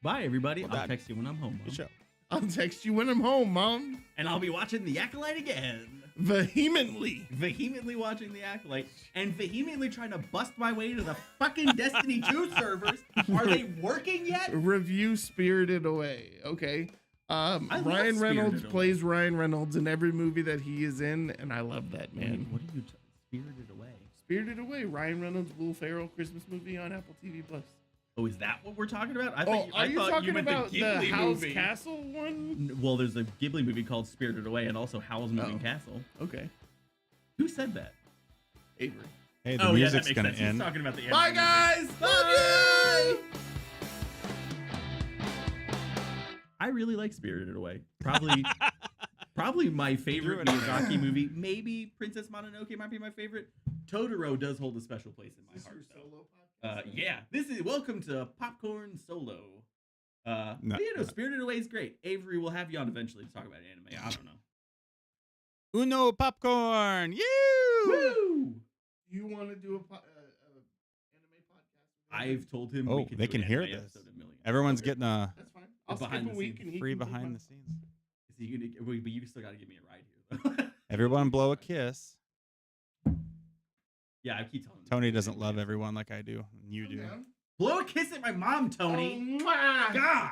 Bye, everybody. Well I'll done. text you when I'm home. Mom. Good show. I'll text you when I'm home, Mom. And I'll be watching The Acolyte again. Vehemently. Vehemently watching The Acolyte and vehemently trying to bust my way to the fucking Destiny 2 servers. Are they working yet? Review Spirited Away. Okay. love Ryan Reynolds Spirited plays Ryan Reynolds in every movie that he is in, and I love that, man. What are you Spirited Away? Spirited Away, Ryan Reynolds, Will Ferrell Christmas movie on Apple TV Plus. Oh, is that what we're talking about? I Oh, thought, are I you thought talking you meant about the the Ghibli Howl's movie. Castle one? Well, there's a Ghibli movie called Spirited Away and also Howl's Moving Oh. Castle. Okay. Who said that? Avery. Hey, the Oh, yeah, that music's makes gonna sense. He's end. talking about the Bye, anime guys. movie. Bye. I really like Spirited Away. Probably my favorite Threw it in Miyazaki movie. Maybe Princess Mononoke might be my favorite. Totoro does hold a special place in my Is this heart. your though. solo podcast? Yeah, this is welcome to Popcorn Solo. No, But, no. Spirited Away is great. Avery, we'll have you on eventually to talk about anime. I don't know. Uno popcorn. You. Woo! You want to do a anime podcast? I've told him. Oh, we can they do can an hear anime this. episode a million. Everyone's Okay. getting a That's fine. I'll Behind skip a the week scenes. and he free can do behind mine. the scenes. Is he gonna? Wait, but you still got to give me a ride here. Though. Everyone blow a kiss. Yeah, I keep telling him. Tony doesn't love everyone like I do. You I'm do. down. Blow a kiss at my mom, Tony. Oh, mwah. God.